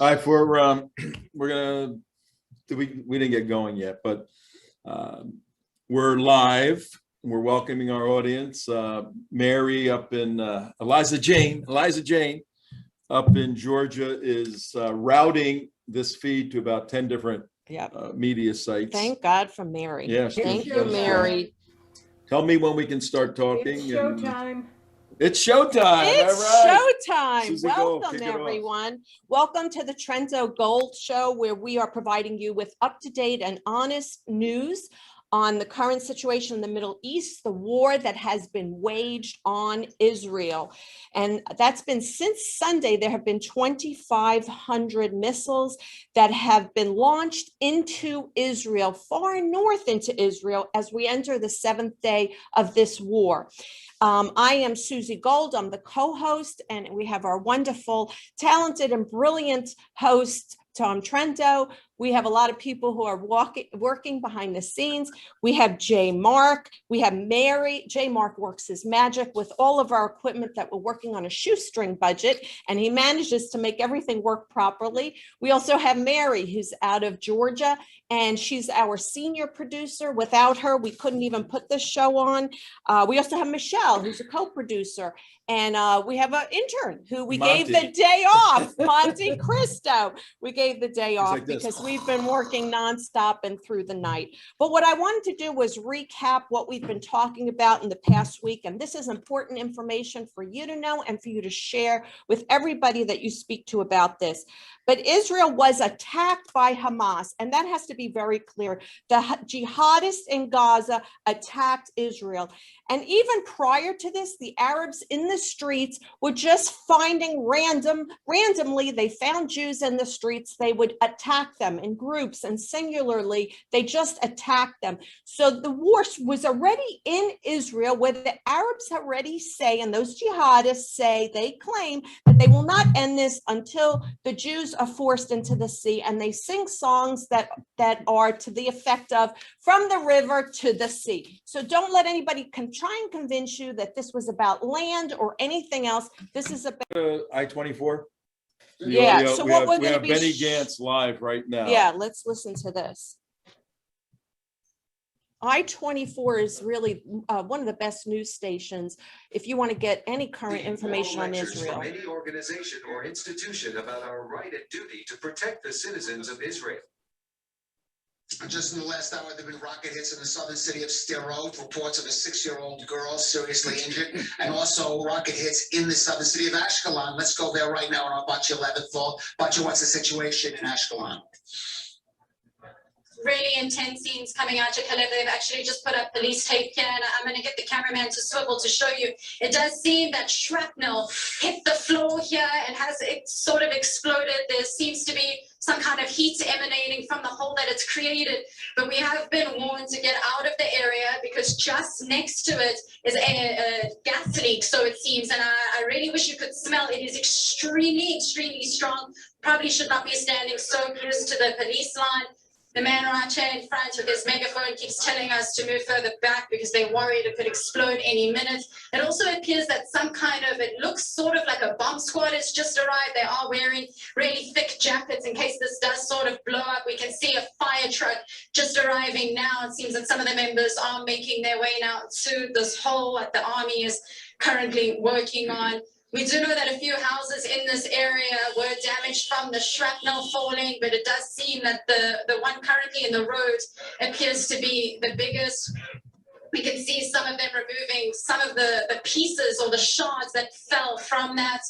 All right, we're gonna we didn't get going yet, but we're live. We're welcoming our audience. Mary up in Eliza Jane up in Georgia is routing this feed to about 10 different media sites. Thank God for Mary. Yes, thank you, Mary. Tell me when we can start talking. It's showtime. It's showtime. It's showtime. Susie, welcome, everyone. Welcome to the Trento Gold Show, where we are providing you with up-to-date and honest news on the current situation in the Middle East, the war that has been waged on Israel. And that's been since Sunday. There have been 2,500 missiles that have been launched into Israel, far north into Israel, as we enter the 7th day of this war. I am Susie Gold. I'm the co-host, and we have our wonderful, talented, and brilliant host, Tom Trento. We have a lot of people who are working behind the scenes. We have J. Mark. We have Mary. J. Mark works his magic with all of our equipment that we're working on a shoestring budget, and he manages to make everything work properly. We also have Mary, who's out of Georgia, and she's our senior producer. Without her, we couldn't even put this show on. We also have Michelle, who's a co-producer. And we have an intern who we gave the day off, Monte Cristo. We gave the day off like because we've been working nonstop and through the night. But what I wanted to do was recap what we've been talking about in the past week. And this is important information for you to know and for you to share with everybody that you speak to about this. But Israel was attacked by Hamas, and that has to be very clear. The jihadists in Gaza attacked Israel. And even prior to this, the Arabs in the streets were just finding randomly, they found Jews in the streets, they would attack them in groups and singularly, they just attacked them. So the war was already in Israel, where the Arabs already say, and those jihadists say, they claim that they will not end this until the Jews are forced into the sea, and they sing songs that are to the effect of from the river to the sea. So don't let anybody try and convince you that this was about land or anything else. This is about I-24. Yeah. Audio. So what we're going to be Benny Gantz live right now. Yeah, let's listen to this. I-24 is really one of the best news stations if you want to get any current information on Israel. From any organization or institution about our right and duty to protect the citizens of Israel. Just in the last hour, there have been rocket hits in the southern city of Sderot, reports of a 6-year-old girl seriously injured, and also rocket hits in the southern city of Ashkelon. Let's go there right now on our Batya 11th floor. Batya, what's the situation in Ashkelon? Really intense scenes coming out of Kalev. They've actually just put up police tape here, and I'm going to get the cameraman to swivel to show you. It does seem that shrapnel hit the floor here and it sort of exploded. There seems to be some kind of heat emanating from the hole that it's created, but we have been warned to get out of the area because just next to it is a gas leak, so it seems, and I really wish you could smell. It is extremely, extremely strong. Probably should not be standing so close to the police line. The man right here in front with his megaphone keeps telling us to move further back because they're worried it could explode any minute. It also appears that some kind of, it looks sort of like a bomb squad has just arrived. They are wearing really thick jackets in case this does sort of blow up. We can see a fire truck just arriving now. It seems that some of the members are making their way now to this hole that the army is currently working on. We do know that a few houses in this area were damaged from the shrapnel falling, but it does seem that the one currently in the road appears to be the biggest. We can see some of them removing some of the pieces or the shards that fell from that,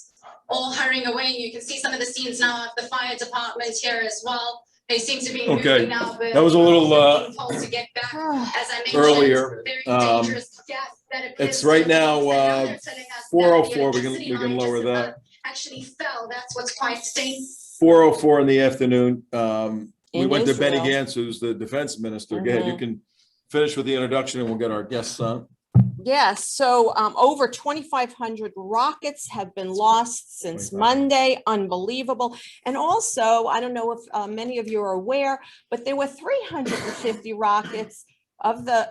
all hurrying away. And you can see some of the scenes now of the fire department here as well. They seem to be moving now, but that was a little to get back. As I mentioned, earlier. Very dangerous gas that It's right now 4:04. We can lower that. Actually fell. That's what's quite stinky. 4:04 in the afternoon. We went to Benny Israel. Gantz, who's the defense minister. Go ahead. You can finish with the introduction, and we'll get our guests on. Yes, so over 2,500 rockets have been lost since Monday. Unbelievable. And also, I don't know if many of you are aware, but there were 350 rockets of the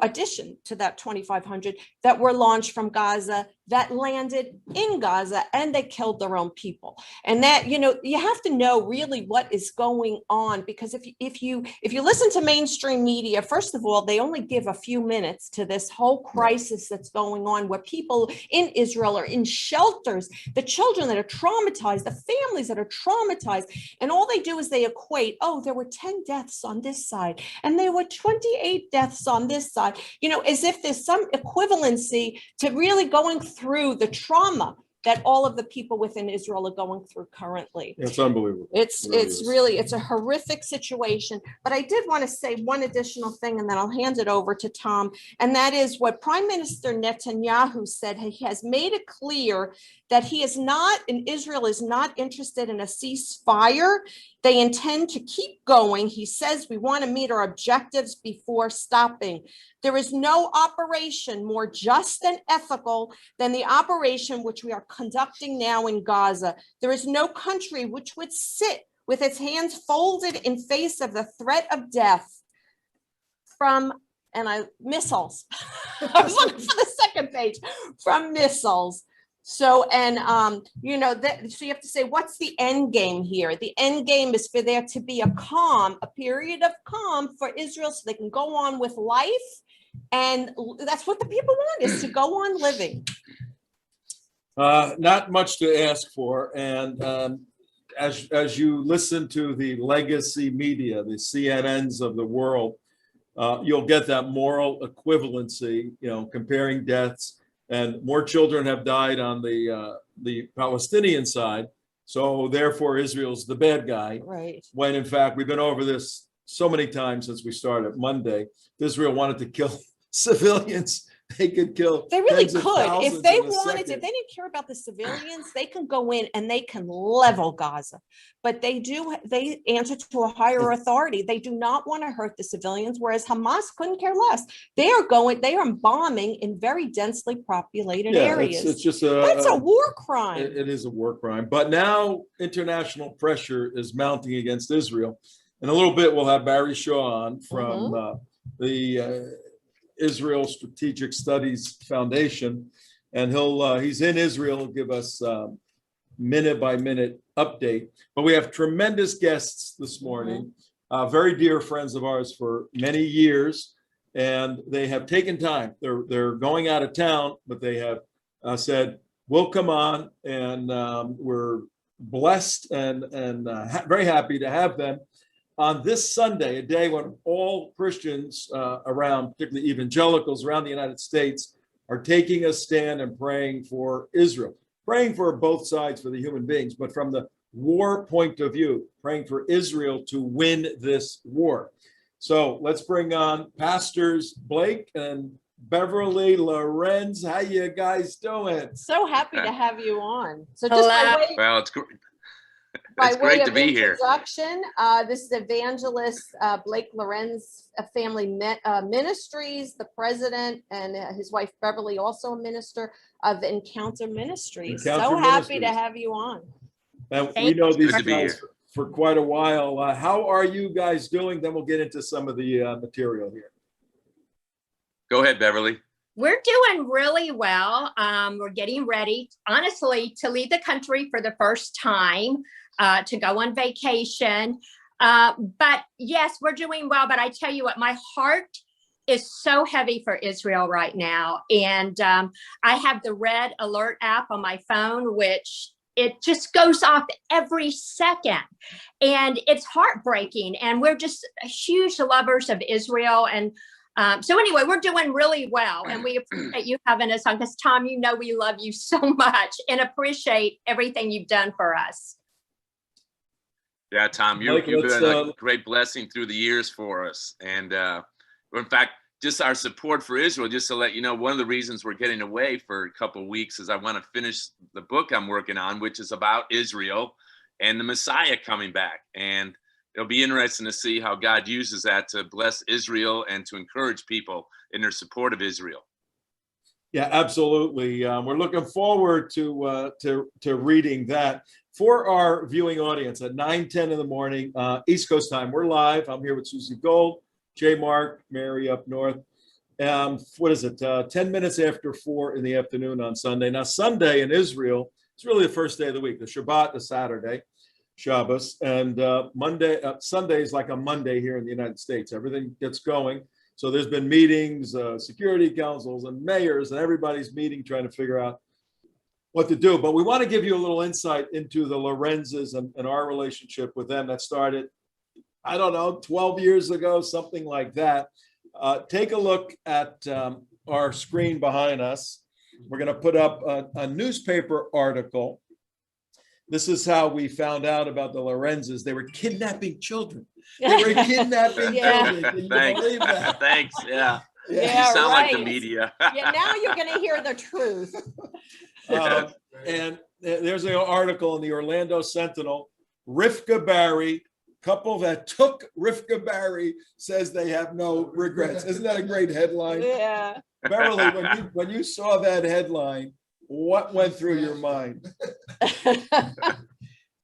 addition to that 2,500 that were launched from Gaza that landed in Gaza, and they killed their own people. And that, you have to know really what is going on, because if you listen to mainstream media, first of all, they only give a few minutes to this whole crisis that's going on, where people in Israel are in shelters, the children that are traumatized, the families that are traumatized, and all they do is they equate, oh, there were 10 deaths on this side, and there were 28 deaths on this side, as if there's some equivalency to really going through the trauma that all of the people within Israel are going through currently. It's unbelievable. It's a horrific situation. But I did want to say one additional thing, and then I'll hand it over to Tom. And that is what Prime Minister Netanyahu said. He has made it clear that Israel is not interested in a ceasefire. They intend to keep going. He says, we want to meet our objectives before stopping. There is no operation more just and ethical than the operation which we are conducting now in Gaza. There is no country which would sit with its hands folded in face of the threat of death from missiles. I was looking for the second page, from missiles. So, so you have to say, what's the end game here? The end game is for there to be a period of calm for Israel, so they can go on with life. And that's what the people want, is to go on living. Not much to ask for. And as you listen to the legacy media, the CNNs of the world, you'll get that moral equivalency, comparing deaths. And more children have died on the Palestinian side. So therefore, Israel's the bad guy. Right. When in fact, we've been over this so many times since we started Monday. If Israel wanted to kill civilians, they could kill. They really could. If they wanted to, if they didn't care about the civilians, they can go in and they can level Gaza. But they answer to a higher authority. They do not want to hurt the civilians, whereas Hamas couldn't care less. They are bombing in very densely populated areas. It's just that's a war crime. It is a war crime. But now international pressure is mounting against Israel. In a little bit, we'll have Barry Shaw on from the Israel Strategic Studies Foundation, and he's in Israel. He'll give us minute by minute update. But we have tremendous guests this morning, very dear friends of ours for many years, and they have taken time. They're going out of town, but they have said, "We'll come on," and we're blessed and very happy to have them on this Sunday, a day when all Christians around, particularly evangelicals around the United States, are taking a stand and praying for Israel, praying for both sides, for the human beings, but from the war point of view, praying for Israel to win this war. So let's bring on Pastors Blake and Beverly, Lorenz. How you guys doing? So happy to have you on. So just Well, it's great. It's great to be here. This is Evangelist Blake Lorenz, Family Ministries, the president, and his wife Beverly, also a minister of Encounter Ministries. Happy to have you on. And we know these guys for quite a while. How are you guys doing? Then we'll get into some of the material here. Go ahead, Beverly. We're doing really well. We're getting ready, honestly, to leave the country for the first time, to go on vacation. But yes, we're doing well. But I tell you what, my heart is so heavy for Israel right now. And I have the Red Alert app on my phone, which it just goes off every second. And it's heartbreaking. And we're just huge lovers of Israel. And so anyway, we're doing really well, and we appreciate you having us on, because Tom, we love you so much and appreciate everything you've done for us. Yeah, Tom, you've been a great blessing through the years for us. And in fact, just our support for Israel, just to let you know, one of the reasons we're getting away for a couple of weeks is I want to finish the book I'm working on, which is about Israel and the Messiah coming back. And it'll be interesting to see how God uses that to bless Israel and to encourage people in their support of Israel. Yeah, absolutely. We're looking forward to reading that. For our viewing audience at 9:10 in the morning, East Coast time, we're live. I'm here with Susie Gold, Jay Mark, Mary up north. What is it? 10 minutes after 4 in the afternoon on Sunday. Now, Sunday in Israel, it's really the first day of the week. The Shabbat is Saturday, Shabbos, and Sunday is like a Monday here in the United States. Everything gets going. So there's been meetings, security councils and mayors, and everybody's meeting trying to figure out what to do. But we want to give you a little insight into the Lorenzes and our relationship with them that started, I don't know, 12 years ago, something like that. Take a look at our screen behind us. We're going to put up a newspaper article. This is how we found out about the Lorenzes. They were kidnapping children. They were kidnapping children. Can you believe that? Thanks. Yeah. Yeah, You sound like the right. media. Yeah, now you're going to hear the truth. And there's an article in the Orlando Sentinel. Rivka Barry, couple that took Rivka Barry, says they have no regrets. Isn't that a great headline? Yeah. Beverly, when you saw that headline, what went through your mind?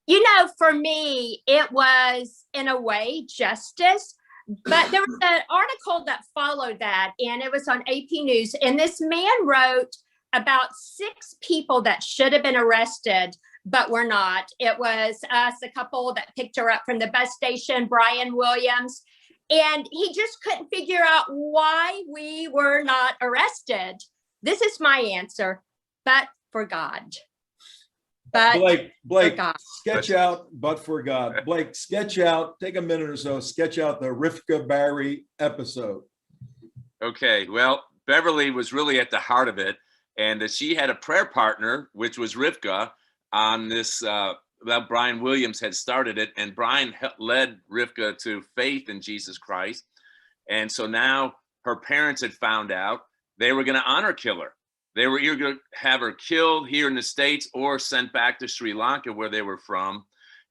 You know, for me, it was in a way justice, but there was an article that followed that, and it was on AP News. And this man wrote about 6 people that should have been arrested, but were not. It was us, a couple that picked her up from the bus station, Brian Williams, and he just couldn't figure out why we were not arrested. This is my answer, but for God. But Blake, God. sketch out, but for God. Blake, sketch out, take a minute or so, sketch out the Rivka Barry episode. Okay, well, Beverly was really at the heart of it, and she had a prayer partner, which was Rivka, on this, Brian Williams had started it, and Brian led Rivka to faith in Jesus Christ. And so now her parents had found out they were going to honor kill her. They were either going to have her killed here in the States or sent back to Sri Lanka, where they were from,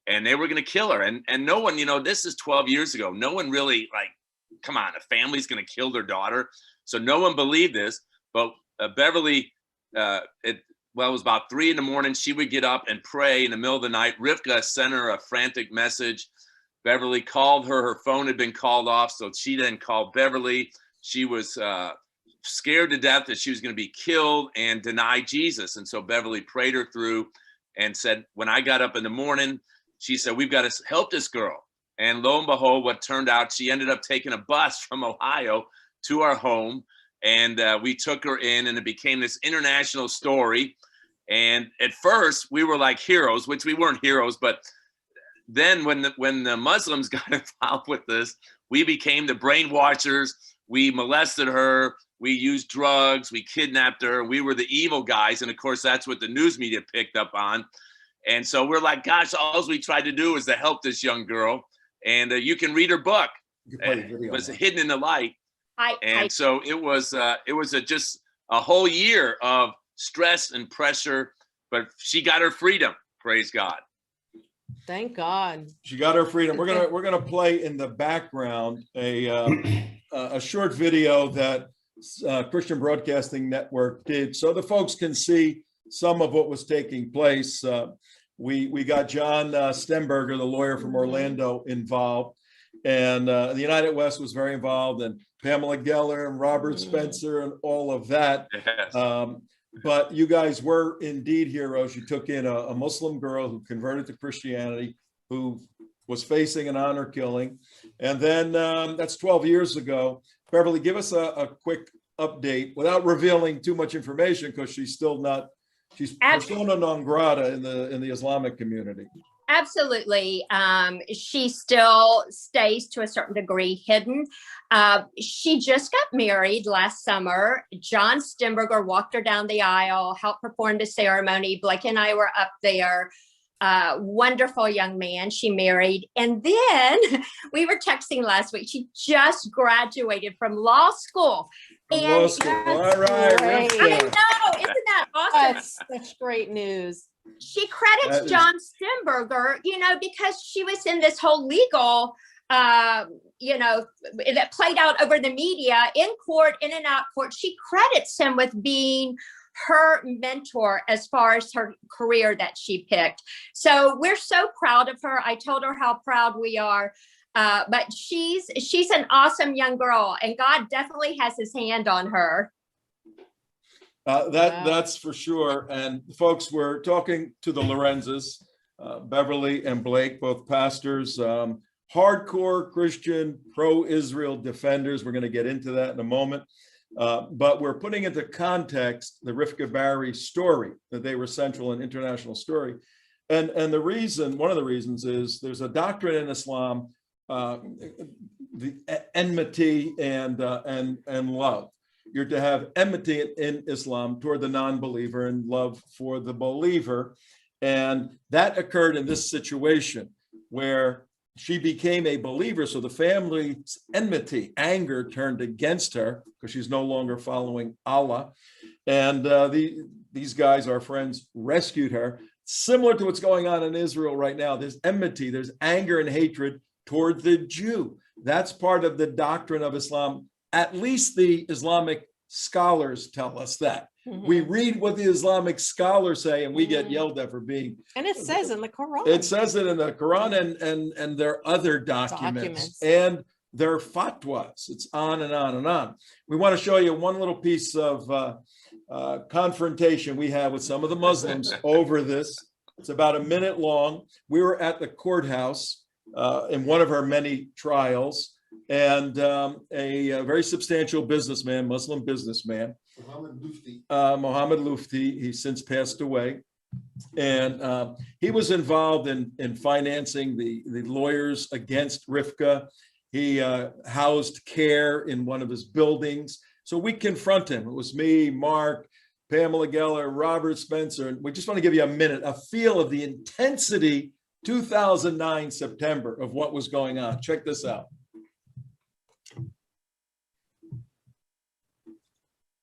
and they were going to kill her. And no one, you know, this is 12 years ago. No one really, like, come on, a family's going to kill their daughter. So no one believed this. But Beverly, it was about 3 a.m. She would get up and pray in the middle of the night. Rivka sent her a frantic message. Beverly called her. Her phone had been called off, so she then called Beverly. She was scared to death that she was going to be killed and deny Jesus. And so Beverly prayed her through and said, when I got up in the morning, she said, we've got to help this girl. And lo and behold, what turned out, she ended up taking a bus from Ohio to our home. And we took her in, and it became this international story. And at first we were like heroes, which we weren't heroes. But then when the Muslims got involved with this, we became the brainwashers. We molested her. We used drugs. We kidnapped her. We were the evil guys. And of course, that's what the news media picked up on. And so we're like, gosh, all we tried to do was to help this young girl. And you can read her book. It was Hidden in the Light. So it was just a whole year of stress and pressure, but she got her freedom. Praise God. Thank God. She got her freedom. We're gonna play in the background a short video that Christian Broadcasting Network did, so the folks can see some of what was taking place. We got John Stemberger, the lawyer from Orlando, involved, and the United West was very involved, and Pamela Geller and Robert Spencer and all of that. Yes. But you guys were indeed heroes. You took in a Muslim girl who converted to Christianity, who was facing an honor killing. And then that's 12 years ago. Beverly, give us a quick update without revealing too much information, because she's still not, she's persona non grata in the Islamic community. Absolutely. She still stays to a certain degree hidden. She just got married last summer. John Stemberger walked her down the aisle, helped perform the ceremony. Blake and I were up there. Wonderful young man she married. And then we were texting last week. She just graduated from law school. All right. I know. Isn't that awesome? That's such great news. She credits John Stemberger, because she was in this whole legal, that played out over the media, in court, in and out court. She credits him with being her mentor as far as her career that she picked. So we're so proud of her. I told her how proud we are. But she's an awesome young girl, and God definitely has his hand on her. That's for sure. And folks, we're talking to the Lorenzes, Beverly and Blake, both pastors, hardcore Christian, pro-Israel defenders. We're going to get into that in a moment. But we're putting into context the Rivka Barry story, that they were central in international story. And the reason, one of the reasons is there's a doctrine in Islam, the enmity and love. You're to have enmity in Islam toward the non-believer and love for the believer. And that occurred in this situation where she became a believer. So the family's enmity, anger turned against her because she's no longer following Allah. And these guys, our friends, rescued her. Similar to what's going on in Israel right now, there's enmity, there's anger and hatred toward the Jew. That's part of the doctrine of Islam. At least the Islamic scholars tell us that. Mm-hmm. We read what the Islamic scholars say, and we get yelled at for being. And it says in the Quran. It says it in the Quran and their other documents and their fatwas. It's on and on and on. We want to show you one little piece of confrontation we had with some of the Muslims over this. It's about a minute long. We were at the courthouse in one of our many trials. And a very substantial businessman, Muslim businessman, Mohammed Lufti, he's since passed away. And he was involved in financing the lawyers against Rivka. He housed care in one of his buildings. So we confront him. It was me, Mark, Pamela Geller, Robert Spencer. And we just want to give you a minute, a feel of the intensity, 2009 September, of what was going on. Check this out.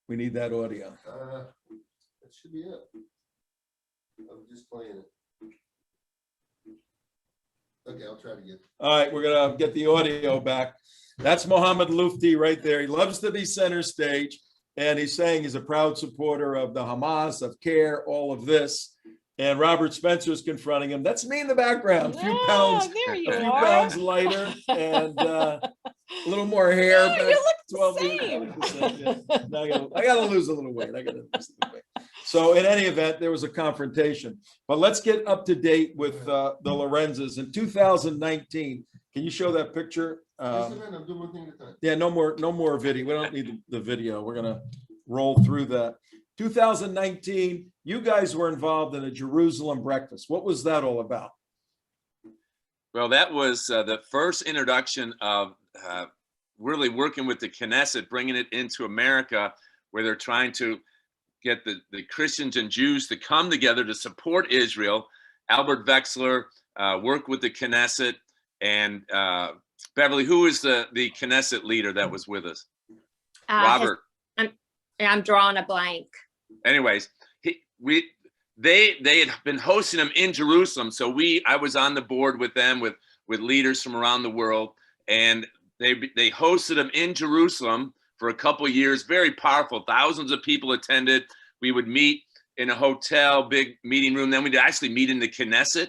We need that audio. That should be it. I'm just playing it. Okay, I'll try to get. All right, we're gonna get the audio back. That's Mohammed Lufti right there. He loves to be center stage, and he's saying he's a proud supporter of the Hamas, of CARE, all of this. And Robert Spencer is confronting him. That's me in the background. A few pounds lighter, and a little more hair. Yeah, you look the same. Yeah. I gotta lose a little weight. So in any event, there was a confrontation. But let's get up to date with the Lorenzes. In 2019, can you show that picture? Yeah, no more video. We don't need the video. We're gonna roll through that. 2019, you guys were involved in a Jerusalem breakfast. What was that all about? Well, that was the first introduction of really working with the Knesset, bringing it into America, where they're trying to get the Christians and Jews to come together to support Israel. Albert Wexler worked with the Knesset, and Beverly, who is the Knesset leader that was with us? Robert. I'm drawing a blank. Anyways, they had been hosting them in Jerusalem, so I was on the board with them with leaders from around the world, and they hosted them in Jerusalem for a couple of years. Very powerful. Thousands of people attended. We would meet in a hotel, big meeting room. Then we'd actually meet in the Knesset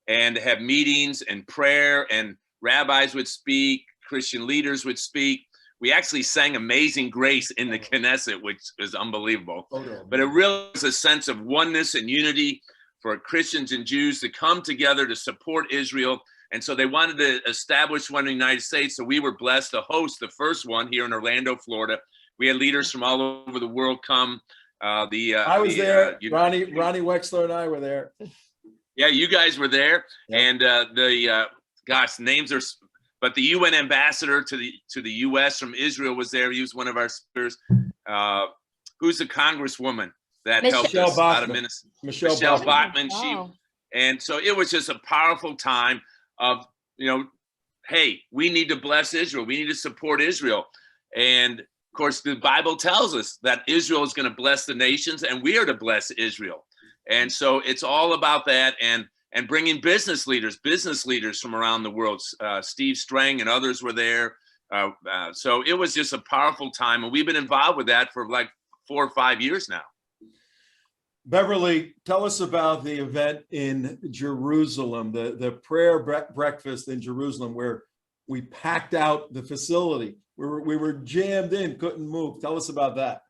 and have meetings and prayer, and rabbis would speak, Christian leaders would speak. We actually sang Amazing Grace in the Knesset, which is unbelievable. But it really was a sense of oneness and unity for Christians and Jews to come together to support Israel. And so they wanted to establish one in the United States. So we were blessed to host the first one here in Orlando, Florida. We had leaders from all over the world come. I was there. Ronnie Wexler and I were there. Yeah, you guys were there. Yep. And names are. But the UN ambassador to the US from Israel was there. He was one of our speakers. Who's the congresswoman that helped us out of Minnesota? Michelle Bachmann. Wow. And so it was just a powerful time of, hey, we need to bless Israel. We need to support Israel. And of course, the Bible tells us that Israel is going to bless the nations, and we are to bless Israel. And so it's all about that. And bringing business leaders from around the world. Steve Strang and others were there. So it was just a powerful time. And we've been involved with that for like 4 or 5 years now. Beverly, tell us about the event in Jerusalem, the prayer breakfast in Jerusalem, where we packed out the facility. We were jammed in, couldn't move. Tell us about that.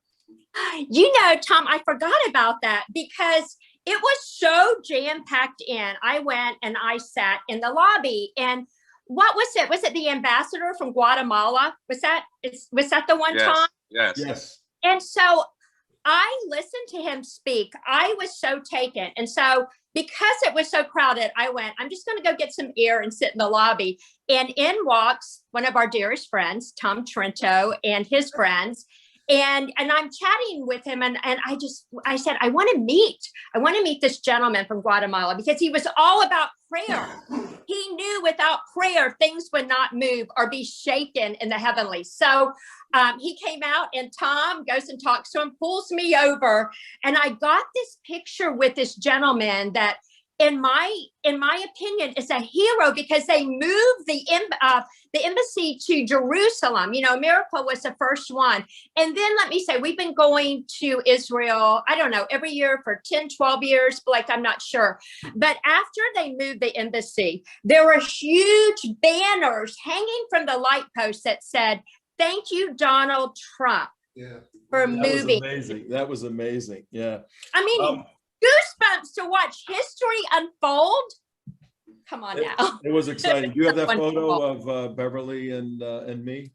You know, Tom, I forgot about that because it was so jam-packed in. I went and I sat in the lobby, and what was it? Was it the ambassador from Guatemala? Was that the one, Yes, Tom? yes. And so I listened to him speak. I was so taken. And so because it was so crowded, I went, I'm just going to go get some air and sit in the lobby. And in walks one of our dearest friends, Tom Trento, and his friends. And I'm chatting with him, and I said, I want to meet this gentleman from Guatemala, because he was all about prayer. He knew without prayer, things would not move or be shaken in the heavenly. So he came out, and Tom goes and talks to him, pulls me over, and I got this picture with this gentleman that, in my opinion, is a hero, because they moved the embassy to Jerusalem. You know, Miracle was the first one. And then let me say, we've been going to Israel, I don't know, every year for 10, 12 years, Blake, I'm not sure. But after they moved the embassy, there were huge banners hanging from the light posts that said, "Thank you, Donald Trump, for moving." That was amazing. Yeah. I mean, goosebumps to watch history unfold. Come on now. It was exciting. Do you have that photo of Beverly and me?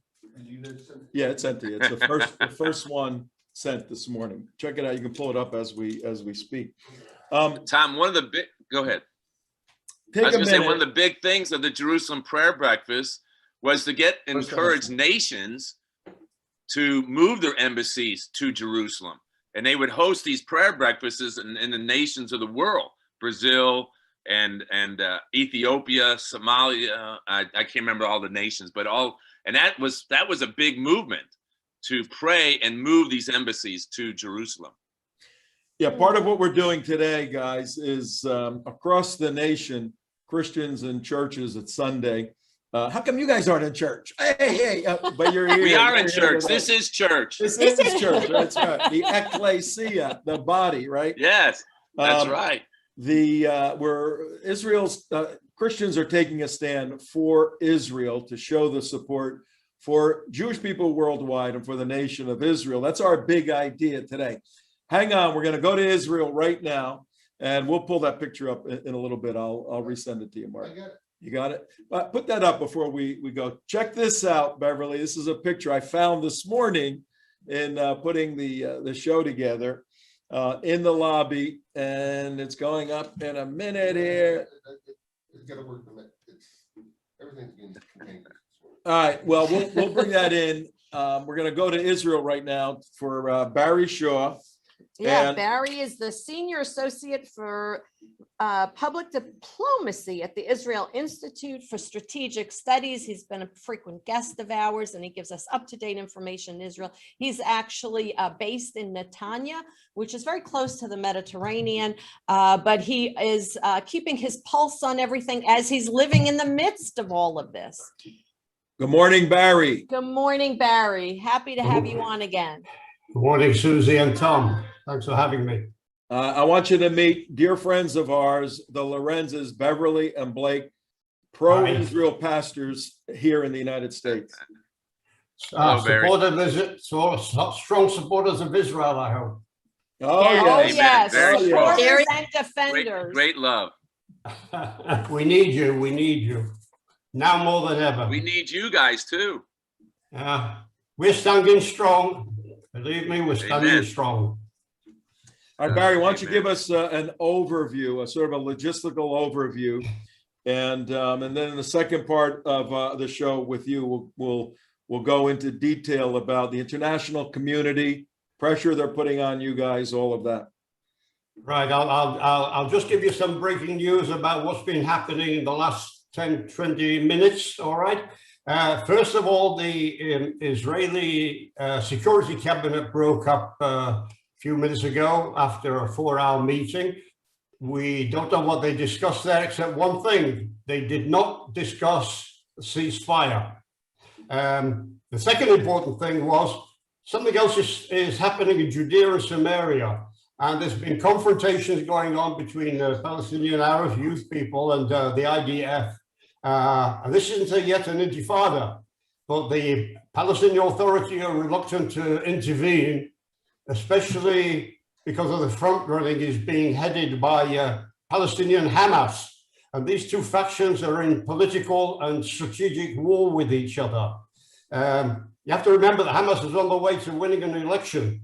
Yeah, it's sent to you. It's the first one sent this morning. Check it out. You can pull it up as we speak. Tom, one of the big, go ahead. I was going to say, one of the big things of the Jerusalem prayer breakfast was to encourage nations to move their embassies to Jerusalem. And they would host these prayer breakfasts in the nations of the world, Brazil and Ethiopia, Somalia. I can't remember all the nations, but that was a big movement to pray and move these embassies to Jerusalem. Yeah, part of what we're doing today, guys, is across the nation, Christians and churches at Sunday. How come you guys aren't in church? Hey, but you're here. We are in church. This is church. This is church. That's right. The ecclesia, the body, right? Yes, that's right. Where Israel's Christians are taking a stand for Israel to show the support for Jewish people worldwide and for the nation of Israel. That's our big idea today. Hang on, we're going to go to Israel right now, and we'll pull that picture up in a little bit. I'll resend it to you, Mark. I got it. You got it? Put that up before we go. Check this out, Beverly. This is a picture I found this morning in putting the show together in the lobby, and it's going up in a minute here. It's got to work. Everything's being contained. All right. Well, we'll bring that in. We're going to go to Israel right now for Barry Shaw. Yeah, And Barry is the Senior Associate for Public Diplomacy at the Israel Institute for Strategic Studies. He's been a frequent guest of ours, and he gives us up-to-date information in Israel. He's actually based in Netanya, which is very close to the Mediterranean, but he is keeping his pulse on everything as he's living in the midst of all of this. good morning, Barry. Good morning, Barry. Happy to have you on again. Good morning, Susie and Tom. Thanks for having me. I want you to meet dear friends of ours, the Lorenzes, Beverly and Blake, pro-Israel pastors here in the United States. Hello, Barry. Strong supporters of Israel, I hope. Oh, Yes. yes. Oh, yes. Oh, yes. Supporters and defenders. Great love. We need you. We need you. Now more than ever. We need you guys too. We're standing strong. Believe me, we're standing Amen. strong. All right, Barry, why don't you give us an overview, a sort of a logistical overview, and then in the second part of the show with you, we'll go into detail about the international community, pressure they're putting on you guys, all of that. Right. I'll just give you some breaking news about what's been happening in the last 10, 20 minutes. All right. First of all, the Israeli Security Cabinet broke up a few minutes ago after a 4-hour meeting. We don't know what they discussed there, except one thing. They did not discuss the ceasefire. The second important thing was something else is happening in Judea and Samaria. And there's been confrontations going on between Palestinian Arab youth people and the IDF. And this isn't yet an intifada, but the Palestinian Authority are reluctant to intervene, especially because of the front running is being headed by Palestinian Hamas. And these two factions are in political and strategic war with each other. You have to remember that Hamas is on the way to winning an election.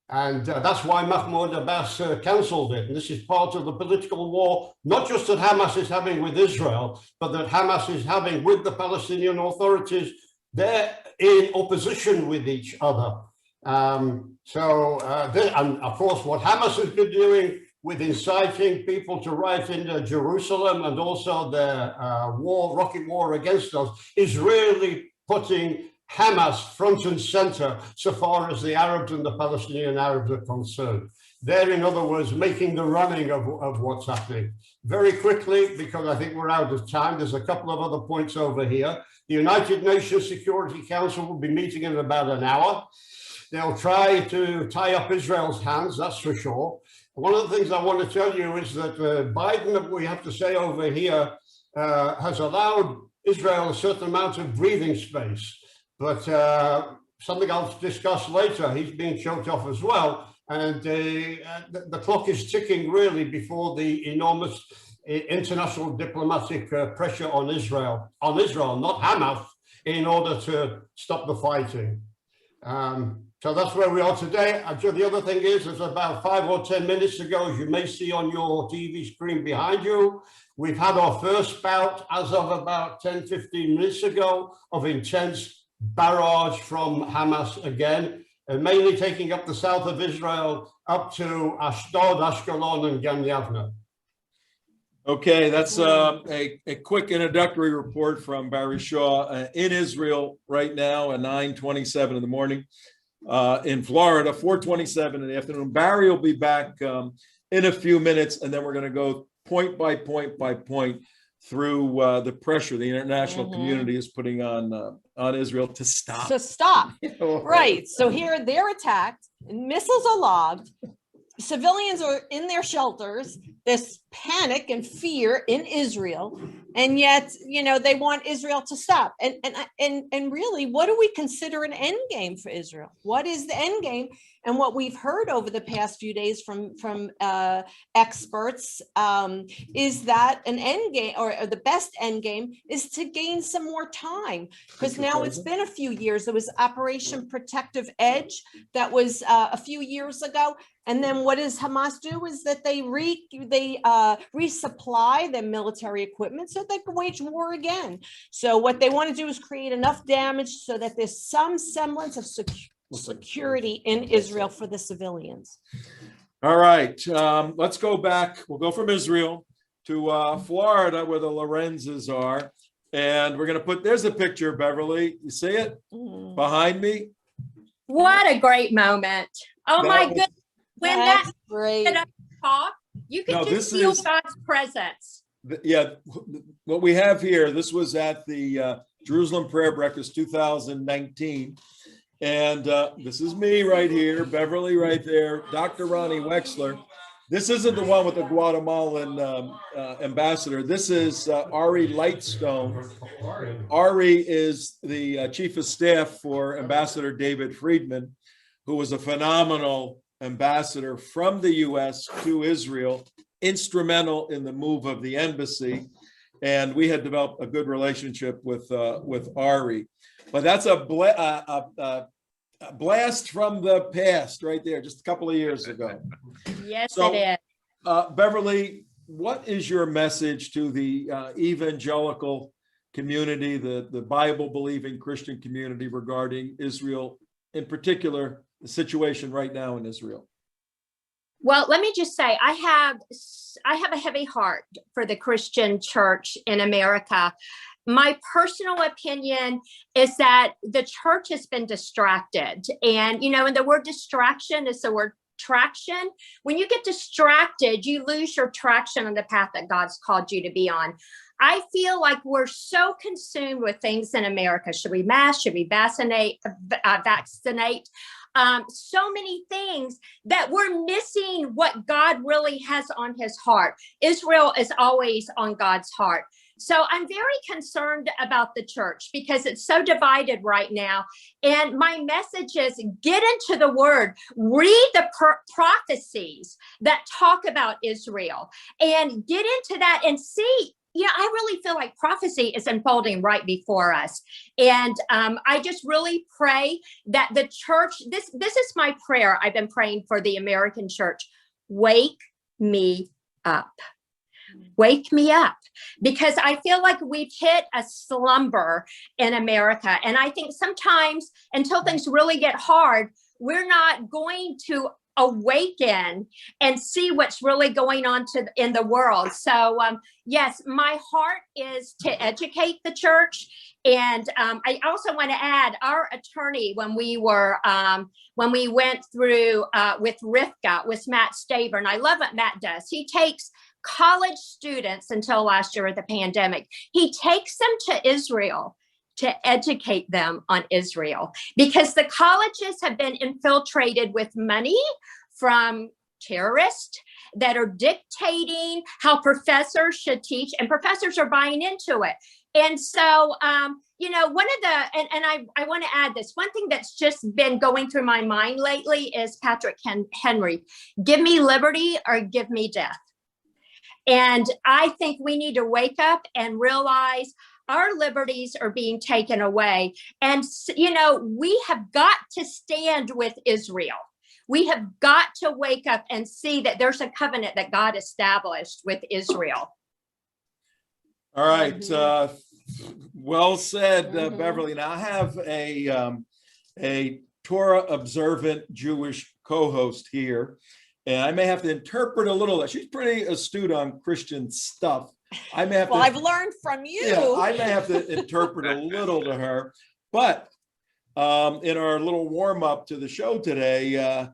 And that's why Mahmoud Abbas cancelled it. And this is part of the political war, not just that Hamas is having with Israel, but that Hamas is having with the Palestinian authorities. They're in opposition with each other. And of course, what Hamas has been doing with inciting people to riot in Jerusalem and also the rocket war against us is really putting Hamas front and center so far as the Arabs and the Palestinian Arabs are concerned. They're, in other words, making the running of what's happening. Very quickly, because I think we're out of time, there's a couple of other points over here. The United Nations Security Council will be meeting in about an hour. They'll try to tie up Israel's hands, that's for sure. One of the things I want to tell you is that Biden, we have to say over here, has allowed Israel a certain amount of breathing space. But something I'll discuss later, he's being choked off as well. And the clock is ticking really before the enormous international diplomatic pressure on Israel, not Hamas, in order to stop the fighting. So that's where we are today. The other thing is about 5 or 10 minutes ago, as you may see on your TV screen behind you, we've had our first bout as of about 10, 15 minutes ago of intense barrage from Hamas again, mainly taking up the south of Israel up to Ashdod, Ashkelon, and Gan Yavne. Okay, that's a quick introductory report from Barry Shaw in Israel right now at 9:27 in the morning. In Florida, 4:27 in the afternoon. Barry will be back in a few minutes, and then we're going to go point by point through the pressure the international community is putting on Israel to stop. Right. So here they're attacked, missiles are lobbed, civilians are in their shelters. There's panic and fear in Israel, and yet, you know, they want Israel to stop. And really, what do we consider an end game for Israel? What is the end game? And what we've heard over the past few days from experts is that an end game, or the best end game, is to gain some more time, because now it's been a few years. There was Operation Protective Edge that was a few years ago. And then what does Hamas do is that they resupply their military equipment so they can wage war again. So what they want to do is create enough damage so that there's some semblance of security in Israel for the civilians. All right, let's go back. We'll go from Israel to Florida, where the Lorenzes are. And we're going to put, there's a picture, Beverly. You see it behind me? What a great moment. Oh my goodness. When that's great. Talk, you can just feel God's presence. Yeah, what we have here, this was at the Jerusalem Prayer Breakfast 2019. And this is me right here, Beverly right there, Dr. Ronnie Wexler. This isn't the one with the Guatemalan ambassador. This is Ari Lightstone. Ari is the chief of staff for Ambassador David Friedman, who was a phenomenal ambassador from the U.S. to Israel, instrumental in the move of the embassy, and we had developed a good relationship with Ari. But that's a blast from the past right there, just a couple of years ago. Yes, so, it is. Beverly, what is your message to the evangelical community, the Bible-believing Christian community regarding Israel, in particular, the situation right now in Israel? Well, let me just say, I have a heavy heart for the Christian church in America. My personal opinion is that the church has been distracted. And, you know, and the word distraction is the word traction. When you get distracted, you lose your traction on the path that God's called you to be on. I feel like we're so consumed with things in America. Should we mask? Should we vaccinate? So many things that we're missing what God really has on his heart. Israel is always on God's heart. So I'm very concerned about the church because it's so divided right now. And my message is get into the word, read the prophecies that talk about Israel, and get into that and see. Yeah, I really feel like prophecy is unfolding right before us. And I just really pray that the church, this is my prayer. I've been praying for the American church. Wake me up. Wake me up, because I feel like we've hit a slumber in America. And I think sometimes until things really get hard, we're not going to awaken and see what's really going on in the world. So yes, my heart is to educate the church. And I also want to add, our attorney, when we went through with Rivka, with Matt Staver, and I love what Matt does. He takes college students until last year with the pandemic. He takes them to Israel to educate them on Israel, because the colleges have been infiltrated with money from terrorists that are dictating how professors should teach, and professors are buying into it. And so, you know, one of the, and I want to add this, one thing that's just been going through my mind lately is Patrick Henry, give me liberty or give me death. And I think we need to wake up and realize our liberties are being taken away. And, you know, we have got to stand with Israel. We have got to wake up and see that there's a covenant that God established with Israel. All right. Well said, Beverly. Now I have a Torah observant Jewish co-host here, and I may have to interpret a little. She's pretty astute on Christian stuff. I may have well, to, I've learned from you. Yeah, I may have to interpret a little to her. But in our little warm up to the show today,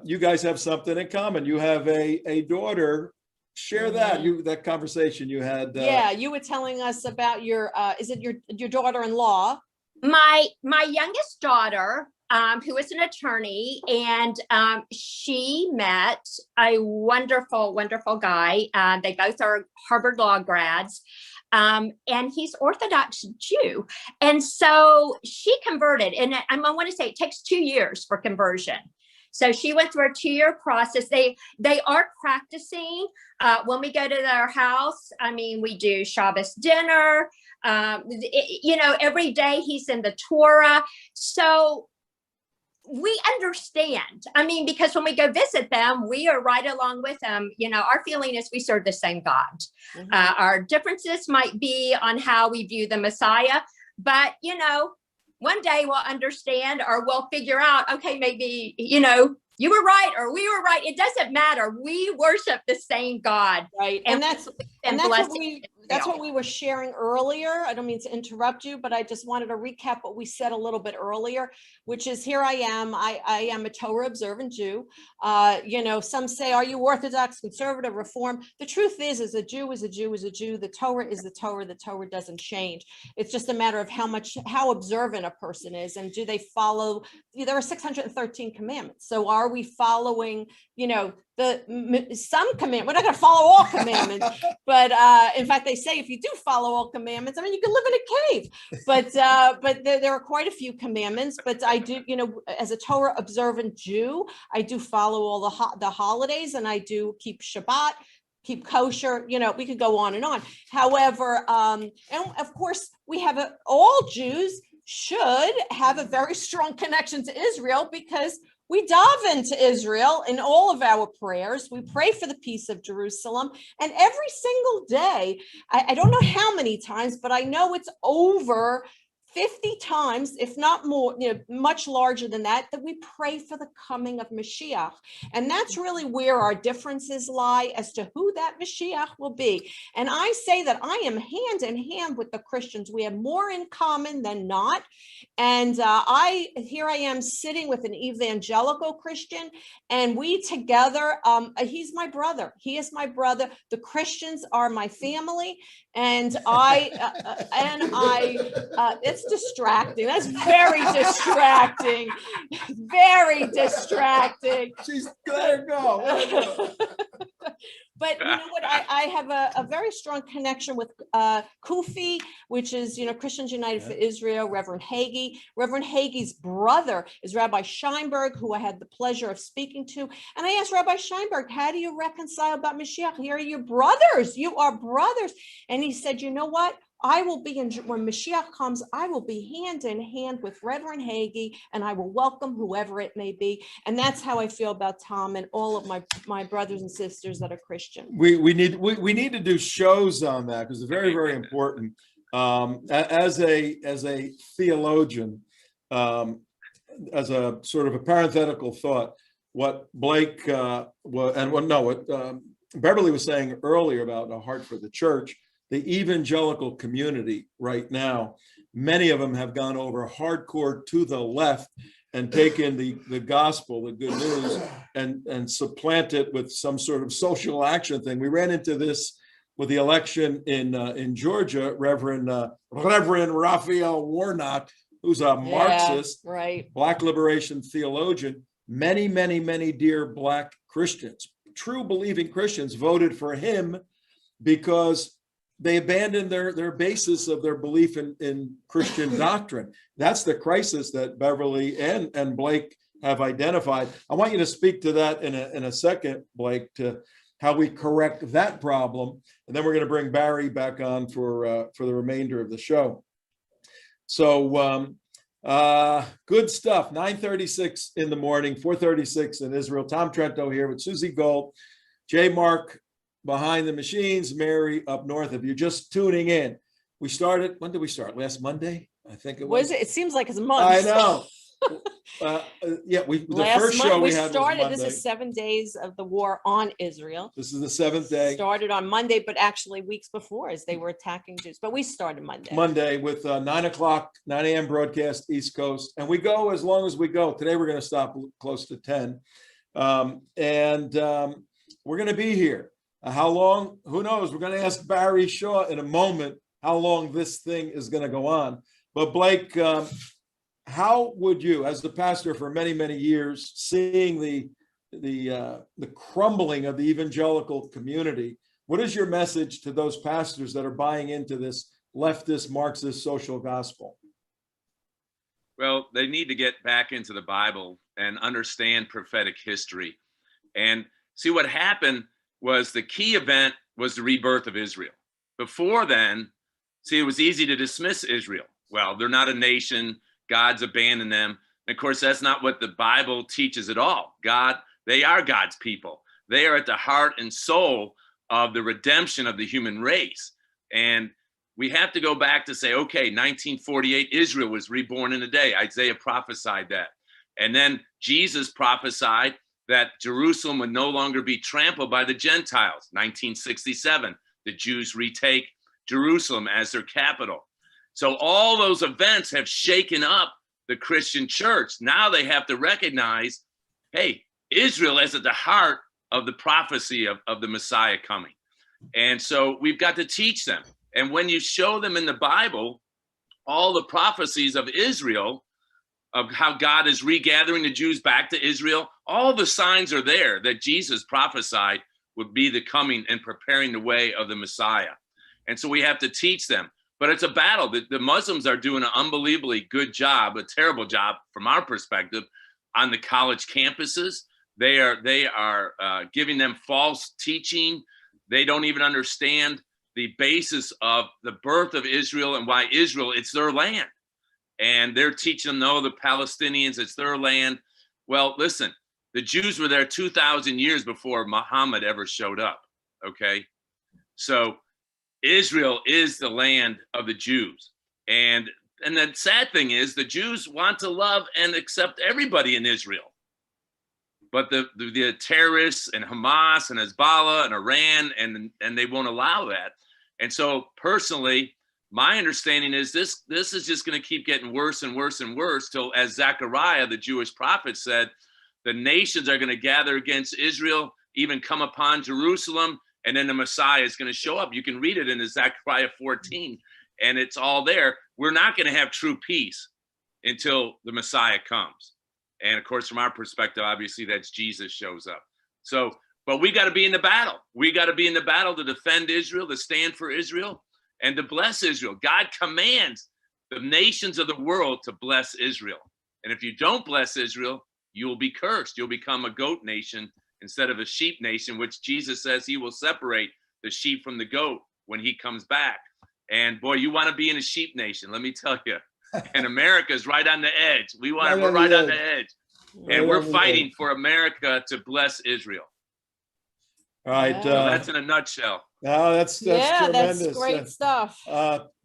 you guys have something in common. You have a daughter. Share that that conversation you had. Yeah, you were telling us about your is it your daughter-in-law? My youngest daughter, who is an attorney, and she met a wonderful, wonderful guy. They both are Harvard Law grads, and he's Orthodox Jew. And so she converted, and I want to say it takes 2 years for conversion. So she went through a 2-year process. They are practicing. When we go to their house, I mean, we do Shabbos dinner. You know, every day he's in the Torah. So we understand. I mean, because when we go visit them, we are right along with them. You know, our feeling is we serve the same God. Our differences might be on how we view the Messiah, but, you know, one day we'll understand, or we'll figure out, okay, maybe, you know, you were right or we were right. It doesn't matter. We worship the same God. Right. And that's what we were sharing earlier. I don't mean to interrupt you, but I just wanted to recap what we said a little bit earlier, which is here I am. I am a Torah observant Jew. You know, some say, are you Orthodox, conservative, Reform? The truth is a Jew is a Jew is a Jew. The Torah is the Torah. The Torah doesn't change. It's just a matter of how observant a person is, and do they follow. There are 613 commandments. So are we following, you know, some command? We're not going to follow all commandments, but in fact, they say if you do follow all commandments, I mean, you can live in a cave. But there are quite a few commandments. But I do, you know, as a Torah observant Jew, I do follow all the holidays, and I do keep Shabbat, keep kosher. You know, we could go on and on. However, and of course, we have all Jews should have a very strong connection to Israel, because we dive into Israel in all of our prayers. We pray for the peace of Jerusalem. And every single day, I don't know how many times, but I know it's over 50 times, if not more, you know, much larger than that, that we pray for the coming of Mashiach. And that's really where our differences lie as to who that Mashiach will be. And I say that I am hand in hand with the Christians. We have more in common than not. And here I am sitting with an evangelical Christian, and we together, he's my brother. He is my brother. The Christians are my family. And it's distracting. That's very distracting. Very distracting. She's let her go. But you know what? I have a very strong connection with Kufi, which is, Christians United for Israel, Reverend Hagee. Reverend Hagee's brother is Rabbi Scheinberg, who I had the pleasure of speaking to. And I asked Rabbi Scheinberg, how do you reconcile about Mashiach? Here are your brothers. You are brothers. And he said, you know what? I will be when Mashiach comes, I will be hand in hand with Reverend Hagee, and I will welcome whoever it may be. And that's how I feel about Tom and all of my brothers and sisters that are Christian. We need to do shows on that, because it's very, very important. As a theologian, as a sort of a parenthetical thought, what Blake what Beverly was saying earlier about a heart for the church. The evangelical community right now, many of them have gone over hardcore to the left and taken the gospel, the good news, and supplant it with some sort of social action thing. We ran into this with the election in Georgia. Reverend Raphael Warnock, who's a Marxist, right, Black liberation theologian. Many, many, many dear Black Christians, true believing Christians, voted for him because they abandoned their basis of their belief in Christian doctrine. That's the crisis that Beverly and Blake have identified. I want you to speak to that in a second, Blake, to how we correct that problem. And then we're going to bring Barry back on for the remainder of the show. So good stuff. 9:36 in the morning, 4:36 in Israel. Tom Trento here with Susie Gold, J. Mark behind the machines, Mary up north. If you're just tuning in, we started, when did we start? Last Monday? I think it was. It seems like it's months. I know. The first show we had was Monday. This is 7 days of the war on Israel. This is the 7th day. Started on Monday, but actually weeks before, as they were attacking Jews. But we started Monday. Monday with 9 a.m. broadcast East Coast. And we go as long as we go. Today we're going to stop close to 10. We're going to be here. How long? Who knows? We're going to ask Barry Shaw in a moment how long this thing is going to go on. But Blake, how would you, as the pastor for many, many years, seeing the crumbling of the evangelical community, what is your message to those pastors that are buying into this leftist, Marxist, social gospel? Well, they need to get back into the Bible and understand prophetic history. And see, what happened was the key event was the rebirth of Israel. Before then, see, it was easy to dismiss Israel. Well, they're not a nation. God's abandoned them. And of course, that's not what the Bible teaches at all. They are God's people. They are at the heart and soul of the redemption of the human race. And we have to go back to say, okay, 1948, Israel was reborn in a day. Isaiah prophesied that. And then Jesus prophesied that Jerusalem would no longer be trampled by the Gentiles. 1967, the Jews retake Jerusalem as their capital. So all those events have shaken up the Christian church. Now they have to recognize, hey, Israel is at the heart of the prophecy of the Messiah coming. And so we've got to teach them. And when you show them in the Bible, all the prophecies of Israel, of how God is regathering the Jews back to Israel, all the signs are there that Jesus prophesied would be the coming and preparing the way of the Messiah. And so we have to teach them. But it's a battle. The Muslims are doing an unbelievably good job, a terrible job from our perspective, on the college campuses. They are giving them false teaching. They don't even understand the basis of the birth of Israel and why Israel, it's their land. And they're teaching them, no, the Palestinians, it's their land. Well, listen, the Jews were there 2,000 years before Muhammad ever showed up, okay? So Israel is the land of the Jews. And the sad thing is the Jews want to love and accept everybody in Israel. But the terrorists and Hamas and Hezbollah and Iran, and they won't allow that. And so personally, my understanding is this is just going to keep getting worse and worse and worse till, as Zechariah, the Jewish prophet, said, the nations are going to gather against Israel, even come upon Jerusalem, and then the Messiah is going to show up. You can read it in Zechariah 14, and it's all there. We're not going to have true peace until the Messiah comes. And of course, from our perspective, obviously, that's Jesus shows up. So But we got to be in the battle. We got to be in the battle to defend Israel, to stand for Israel, and to bless Israel. God commands the nations of the world to bless Israel. And if you don't bless Israel, you will be cursed. You'll become a goat nation instead of a sheep nation, which Jesus says he will separate the sheep from the goat when he comes back. And boy, you want to be in a sheep nation, let me tell you. And America's right on the edge. We're right on the edge. And we're fighting for America to bless Israel. All right. So that's in a nutshell. No, that's tremendous. That's great stuff.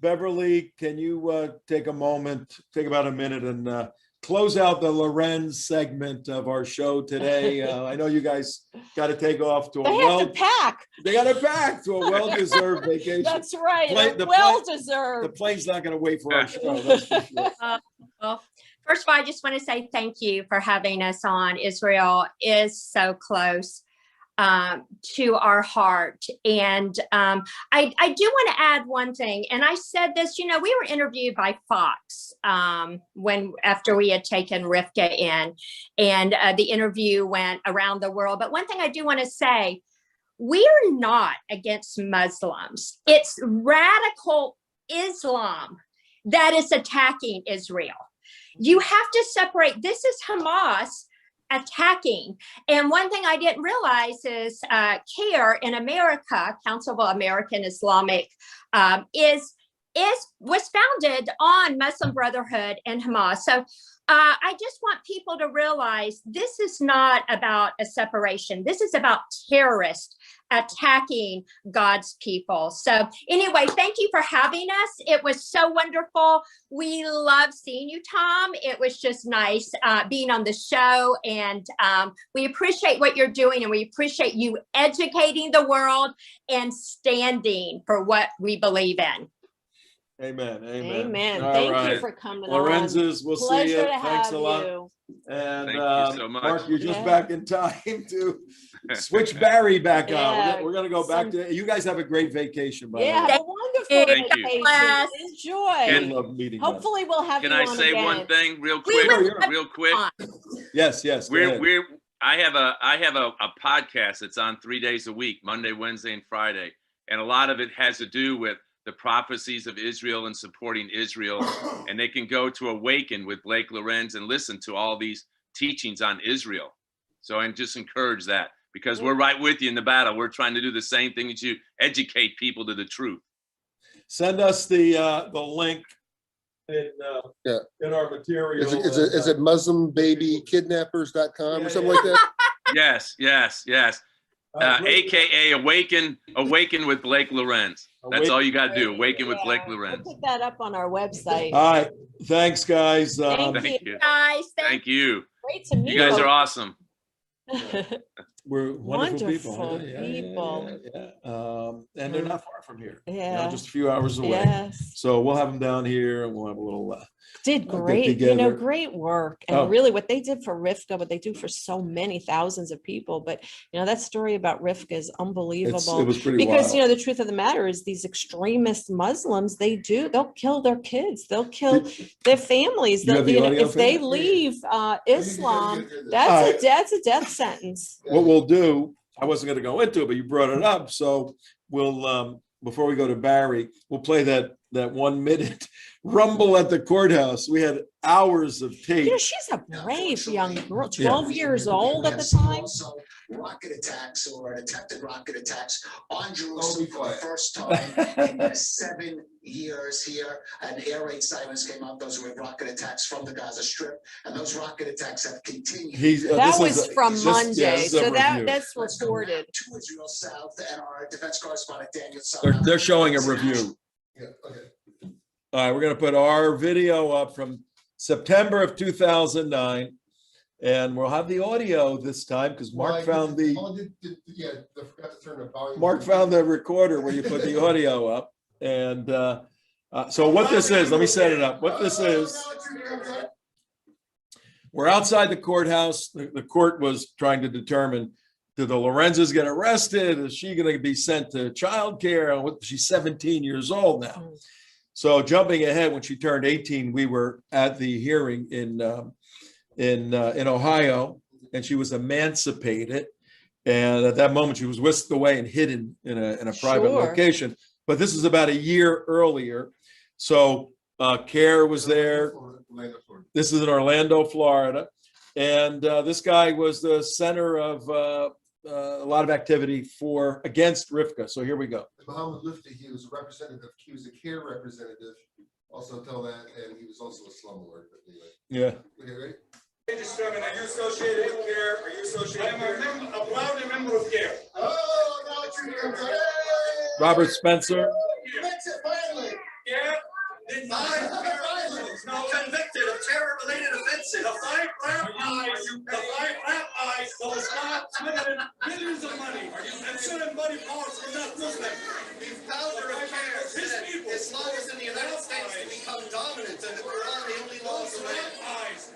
Beverly, can you take about a minute and close out the Lorenz segment of our show today? I know you guys got to take off to They have to pack. They got to pack to a well-deserved vacation. That's right. The Well-deserved. plane's not going to wait for our show. That's for sure. Well, first of all, I just want to say thank you for having us on. Israel is so close to our heart. And I do want to add one thing. And I said this, we were interviewed by Fox after we had taken Rivka in, and the interview went around the world. But one thing I do want to say, we are not against Muslims. It's radical Islam that is attacking Israel. You have to separate. This is Hamas attacking. And one thing I didn't realize is CAIR in America, Council of American Islamic, was founded on Muslim Brotherhood and Hamas. So I just want people to realize this is not about a separation. This is about terrorists attacking God's people. So anyway, thank you for having us. It was so wonderful. We love seeing you, Tom. It was just nice being on the show, and we appreciate what you're doing, and we appreciate you educating the world and standing for what we believe in. Amen. Amen. All Thank right. you for coming Lorenz's, we'll Pleasure see you. to Thanks have a lot. you. And Thank you so much. Mark, you're just Yeah. back in time to switch Barry back Yeah. on. We're going to go back to, you guys have a quick vacation, by the Yeah, way. have a wonderful Thank you. vacation. Bless. I Enjoy. love meeting you. Hopefully we'll have Can you I on say again. one thing real We quick? would Real quick. Yes, go ahead. I have a podcast that's on 3 days a week, Monday, Wednesday, and Friday. And a lot of it has to do with the prophecies of Israel and supporting Israel. And they can go to Awaken with Blake Lorenz and listen to all these teachings on Israel. So I just encourage that, because we're right with you in the battle. We're trying to do the same thing as you, educate people to the truth. Send us the link in our material. Is it MuslimBabyKidnappers.com or something like that? Yes. AKA Awaken with Blake Lorenz. That's all you got to do. Awaken with Blake Lorenz. We'll put that up on our website. All right. Thanks, guys. Thank you. Guys, Thank you. Great to meet You guys are awesome. We're wonderful people. Wonderful Yeah. And they're not far from here. Yeah. Just a few hours away. Yes. So we'll have them down here, and we'll have a little. Did get great, together. great work. And Oh. really what they did for Rivka, what they do for so many thousands of people. But, that story about Rivka is unbelievable. It was pretty because, wild. the truth of the matter is these extremist Muslims, they'll kill their kids. They'll kill their families. You have the audio If they for that? leave Islam, All that's a death sentence. What we'll do, I wasn't going to go into it, but you brought it up. So we'll, before we go to Barry, we'll play that 1 minute rumble at the courthouse. We had hours of tape. She's a brave young girl, 12 years old at the time. Also, rocket attacks or attempted rocket attacks on Jerusalem for the first time in 7 years here. And air raid sirens came out. Those were rocket attacks from the Gaza Strip. And those rocket attacks have continued. That was from Monday. this is a So review. that's Let's go back reported. to Israel South and our defense correspondent Daniel. They're showing a review. Yeah, okay. All right, we're going to put our video up from September of 2009, and we'll have the audio this time because Mark found the I forgot to turn the volume. Mark found the recorder where you put the audio up. And so what this is, let me set it up. What this is, we're outside the courthouse. The court was trying to determine, did the Lorenzes get arrested? Is she going to be sent to childcare? She's 17 years old now. So jumping ahead, when she turned 18, we were at the hearing in Ohio, and she was emancipated. And at that moment, she was whisked away and hidden in a private Sure. location. But this is about a year earlier. So CARE was there. This is in Orlando, Florida. And this guy was the center of a lot of activity against Rivka. So here we go. Muhammad Lifti, he was a representative. He was a CARE representative. Also tell that, and he was also a slumlord. But anyway. Yeah. Okay, ready? Are you associated with CARE? Are you associated with CARE? I'm a proud member of CARE. Oh, now it's your turn. Robert Spencer. That's it, finally. CARE did not convicted of terror-related offenses. The five rabbis, those not spending millions of money and sending money powers for not Muslim. The founder of CARE said Islam is in the United States to become dominant, and the Quran the only laws of man.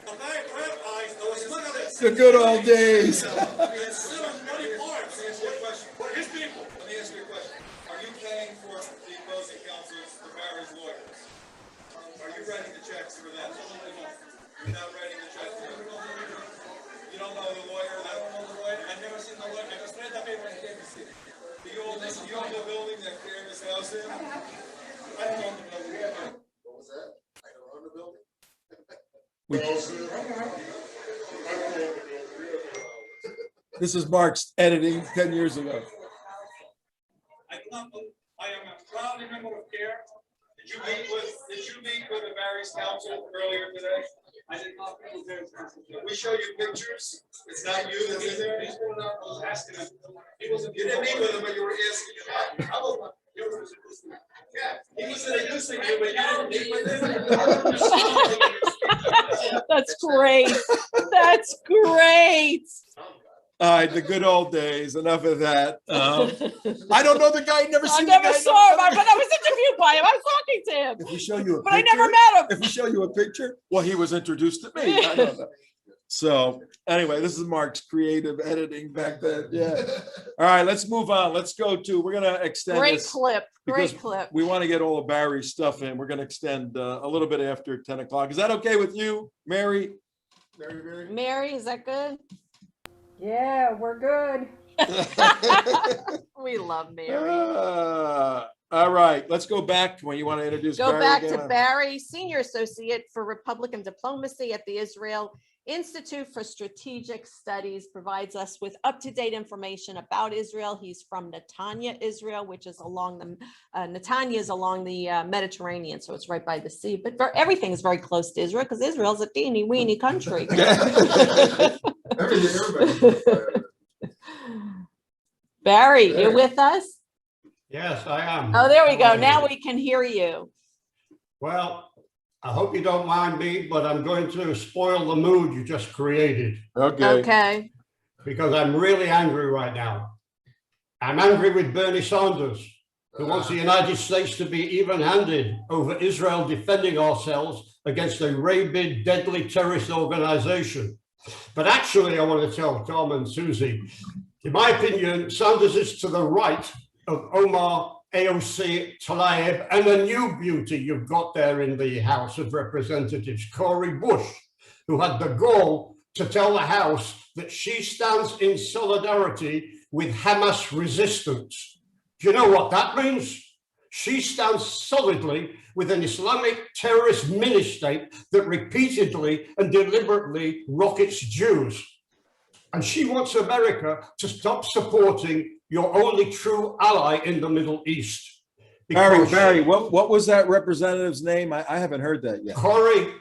The five rabbis, those not The good old days. and sending money powers for his people. Let me ask you a question. Are you paying for the opposing counsels, the Barry's lawyers? Are you writing the checks for them? You're not writing the checks for them. You don't know the lawyer? I don't know the lawyer. I've never seen the lawyer. I just read the paper and came to see it. Do you own the building that CARE is housed in? I don't own the building. What was that? I don't own the building. This is Mark's editing 10 years ago. I am a proud member of CARE. Did you meet with the Barry's counsel earlier today? I did not meet with their counsel. We show you pictures. It's not you that's in there. I was asking him. He wasn't. You didn't meet with him, but you were asking him. I was not. You were introducing me. Yeah, he was introducing you, but you didn't meet with him. That's great. That's great. All right, the good old days. Enough of that. I don't know the guy. Never I seen never the guy. saw him, but I was interviewed by him. I was talking to him, If we show you a but I picture, never met him. if we show you a picture, well, he was introduced to me. I know that. So anyway, this is Mark's creative editing back then. Yeah. All right, let's move on. Let's go to. We're gonna extend Great this clip. because Great clip. we want to get all of Barry's stuff in. We're gonna extend a little bit after 10 o'clock. Is that okay with you, Mary? Mary, is that good? Yeah, we're good. We love Mary. All right, let's go back when you want to introduce. Go Barry back again. to Barry, Senior Associate for Republican Diplomacy at the Israel Institute for Strategic Studies, provides us with up-to-date information about Israel. He's from Netanya, Israel, which is along the Netanya is along the Mediterranean, so it's right by the sea. But everything is very close to Israel because Israel's a teeny weeny country. Barry, you with us? Yes, I am. Oh, there we go. Now we can hear you. Well, I hope you don't mind me, but I'm going to spoil the mood you just created. Okay. Because I'm really angry right now. I'm angry with Bernie Sanders, who wants the United States to be even-handed over Israel defending ourselves against a rabid, deadly terrorist organization. But actually, I want to tell Tom and Susie, in my opinion, Sanders is to the right of Omar AOC Tlaib and a new beauty you've got there in the House of Representatives, Cori Bush, who had the gall to tell the House that she stands in solidarity with Hamas resistance. Do you know what that means? She stands solidly with an Islamic terrorist mini-state that repeatedly and deliberately rockets Jews. And she wants America to stop supporting your only true ally in the Middle East. Barry, what was that representative's name? I haven't heard that yet. Cori,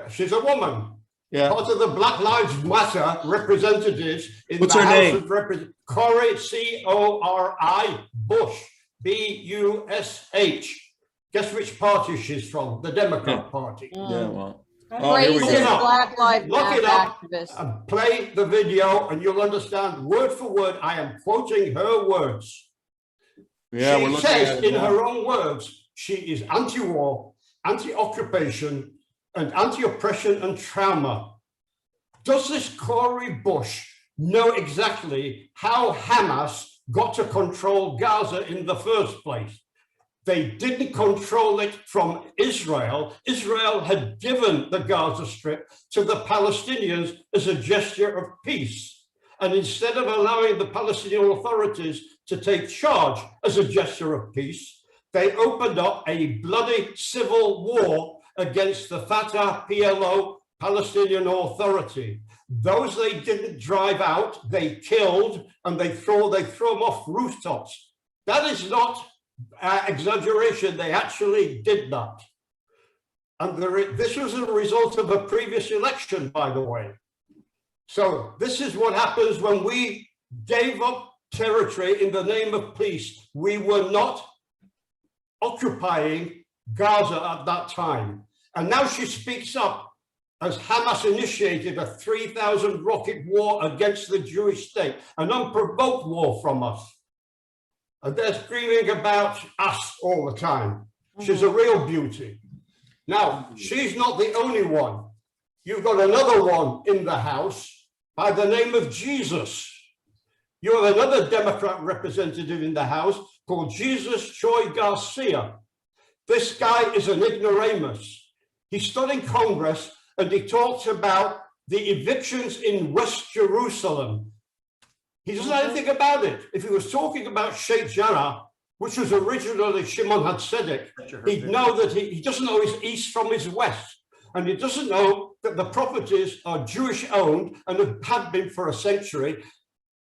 she's a woman. Yeah. Part of the Black Lives Matter representatives in What's the her House name? of Representatives. Cori, C-O-R-I, Bush, B-U-S-H. Guess which party she's from? The Democrat Party. Yeah, well. Crazy Black Lives Look Matter it up activist. and play the video and you'll understand word for word. I am quoting her words. Yeah, She we're looking says at it in now. her own words, she is anti-war, anti-occupation, and anti-oppression and trauma. Does this Cori Bush know exactly how Hamas got to control Gaza in the first place? They didn't control it from Israel. Israel had given the Gaza Strip to the Palestinians as a gesture of peace. And instead of allowing the Palestinian authorities to take charge as a gesture of peace, they opened up a bloody civil war against the Fatah PLO Palestinian Authority. Those they didn't drive out, they killed, and they throw them off rooftops. That is not exaggeration. They actually did that. And this was a result of a previous election, by the way. So this is what happens when we gave up territory in the name of peace. We were not occupying Gaza at that time. And now she speaks up as Hamas initiated a 3,000 rocket war against the Jewish state, an unprovoked war from us. And they're screaming about us all the time. She's a real beauty. Now, she's not the only one. You've got another one in the House by the name of Jesus. You have another Democrat representative in the House called Jesus Choi Garcia. This guy is an ignoramus. He stood in Congress and he talks about the evictions in West Jerusalem. He doesn't know anything about it. If he was talking about Sheikh Jarrah, which was originally Shimon HaTzedek, he'd know that he doesn't know his east from his west. And he doesn't know that the properties are Jewish owned and have been for a century.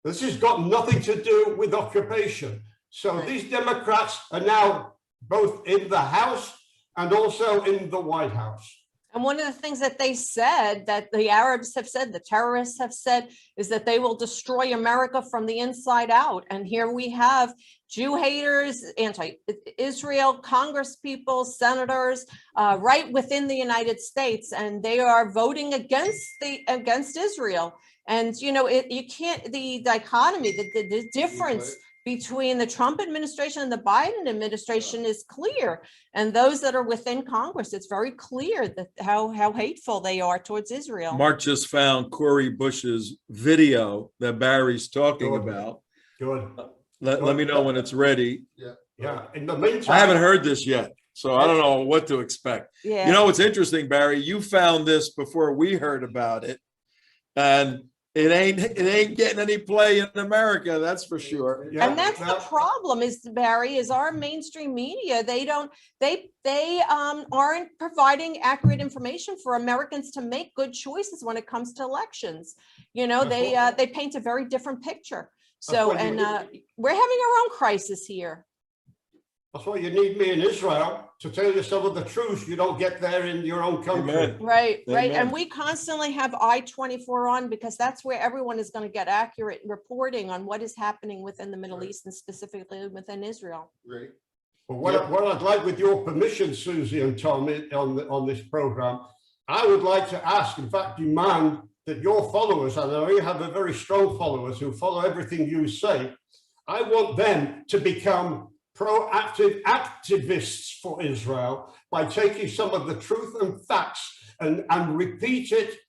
This has got nothing to do with occupation. So these Democrats are now both in the House and also in the White House. And one of the things that they said, that the Arabs have said, the terrorists have said, is that they will destroy America from the inside out. And here we have Jew haters, anti-Israel, Congress people, senators, right within the United States, and they are voting against Israel. And you know, you can't, the dichotomy, the difference between the Trump administration and the Biden administration is clear. And those that are within Congress, it's very clear that how hateful they are towards Israel. Mark just found Cori Bush's video that Barry's talking about. Good. Let me know when it's ready. Yeah. In the meantime, I haven't heard this yet, so I don't know what to expect. Yeah. You know what's interesting, Barry? You found this before we heard about it, and it ain't getting any play in America, that's for sure. And that's the problem, is Barry, is our mainstream media, they aren't providing accurate information for Americans to make good choices when it comes to elections. You know, they paint a very different picture. So, and we're having our own crisis here. That's why you need me in Israel, to tell you some of the truth you don't get there in your own country. Amen. Right, right. Amen. And we constantly have I-24 on, because that's where everyone is going to get accurate reporting on what is happening within the Middle East and specifically within Israel. Great. Well, what I'd like, with your permission, Susie and Tom, on this program, I would like to ask, in fact, demand that your followers, and I know you have a very strong followers who follow everything you say, I want them to become proactive activists for Israel by taking some of the truth and facts and repeat it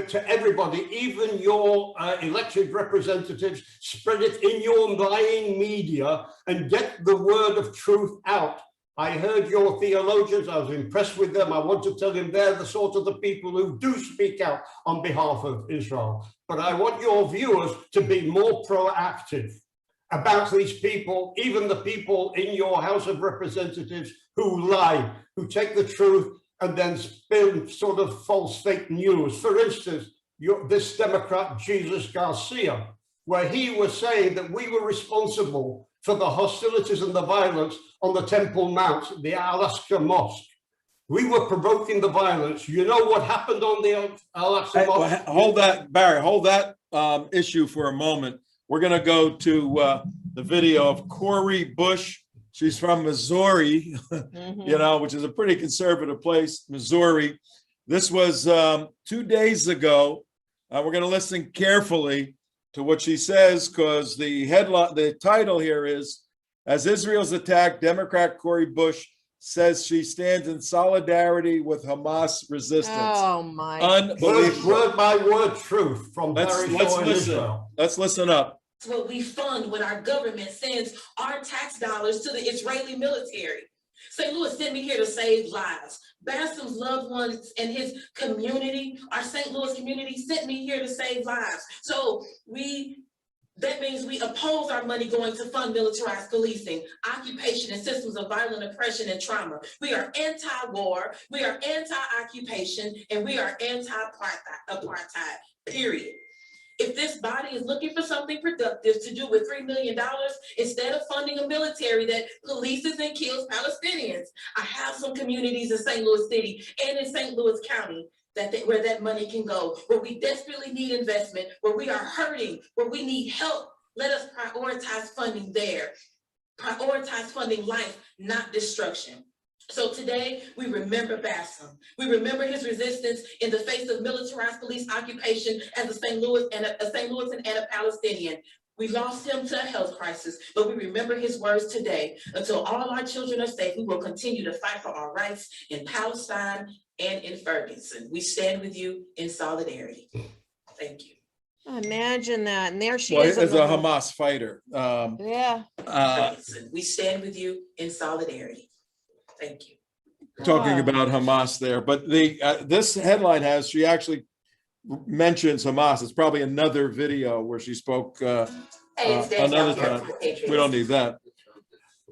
to everybody, even your elected representatives. Spread it in your lying media and get the word of truth out. I heard your theologians, I was impressed with them. I want to tell them they're the sort of the people who do speak out on behalf of Israel. But I want your viewers to be more proactive about these people, even the people in your House of Representatives who lie, who take the truth and then spin sort of false fake news. For instance, this Democrat, Jesus Garcia, where he was saying that we were responsible for the hostilities and the violence on the Temple Mount, the Al-Aqsa Mosque. We were provoking the violence. You know what happened on the Al-Aqsa Mosque? Hold that, Barry, hold that issue for a moment. We're going to go to the video of Cori Bush. She's from Missouri, you know, which is a pretty conservative place, Missouri. This was 2 days ago. We're going to listen carefully to what she says, because the title here is, as Israel's attack, Democrat Cori Bush says she stands in solidarity with Hamas resistance. Oh my! Unbelievable. Word by word truth from Let's listen. Let's listen up. That's what we fund when our government sends our tax dollars to the Israeli military. St. Louis sent me here to save lives. Bassem's loved ones and his community, our St. Louis community, sent me here to save lives. So that means we oppose our money going to fund militarized policing, occupation, and systems of violent oppression and trauma. We are anti-war, we are anti-occupation, and we are anti-apartheid, period. If this body is looking for something productive to do with $3 million, instead of funding a military that polices and kills Palestinians, I have some communities in St. Louis City and in St. Louis County where that money can go, where we desperately need investment, where we are hurting, where we need help. Let us prioritize funding there. Prioritize funding life, not destruction. So today, we remember Bassem. We remember his resistance in the face of militarized police occupation as a St. Louisan and a Palestinian. We lost him to a health crisis, but we remember his words today. Until all our children are safe, we will continue to fight for our rights in Palestine and in Ferguson. We stand with you in solidarity. Thank you. Imagine that. And there she Well, is. as a Hamas fighter. Yeah. We stand with you in solidarity. Thank you. Talking about Hamas there, but this headline she actually mentions Hamas. It's probably another video where she spoke another time. We don't need that.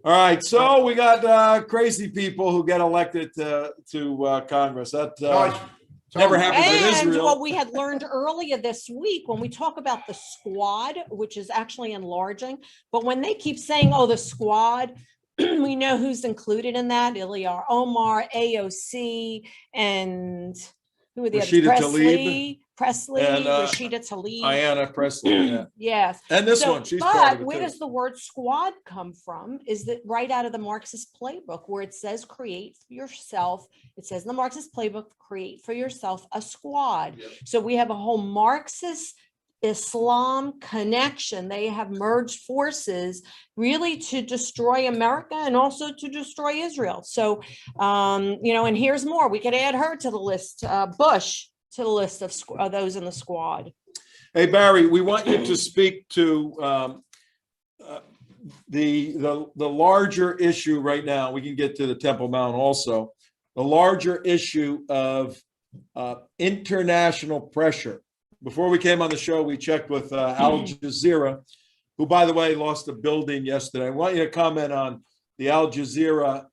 All right, so we got crazy people who get elected to Congress. That never happens in Israel. What we had learned earlier this week when we talk about the squad, which is actually enlarging, but when they keep saying, oh, the squad, we know who's included in that: Ilyar Omar, AOC, and who are the others? Presley, and Rashida Tlaib, Ayanna Presley. Yeah. Yes. And this one, she's part of it where too. does the word squad come from? Is that right out of the Marxist playbook where it says create for yourself? It says in the Marxist playbook, create for yourself a squad. Yep. So we have a whole Marxist Islam connection. They have merged forces really to destroy America and also to destroy Israel. So, and here's more. We could add her to the list, Bush to the list of those in the squad. Hey, Barry, we want you to speak to the larger issue right now. We can get to the Temple Mount also. The larger issue of international pressure. Before we came on the show, we checked with Al Jazeera, who, by the way, lost a building yesterday. I want you to comment on the Al Jazeera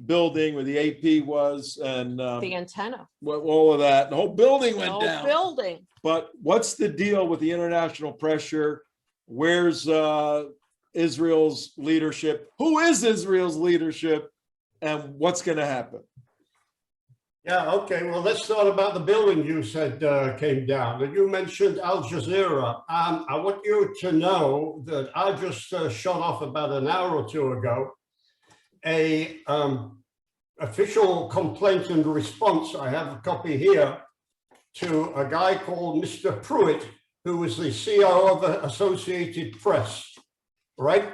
building where the AP was and the antenna, all of that. The whole building went down. Building. But what's the deal with the international pressure? Where's Israel's leadership? Who is Israel's leadership? And what's going to happen? Yeah, okay. Well, let's start about the building you said came down. And you mentioned Al Jazeera. I want you to know that I just shot off about an hour or two ago a official complaint and response. I have a copy here to a guy called Mr. Pruitt, who was the CEO of the Associated Press, right?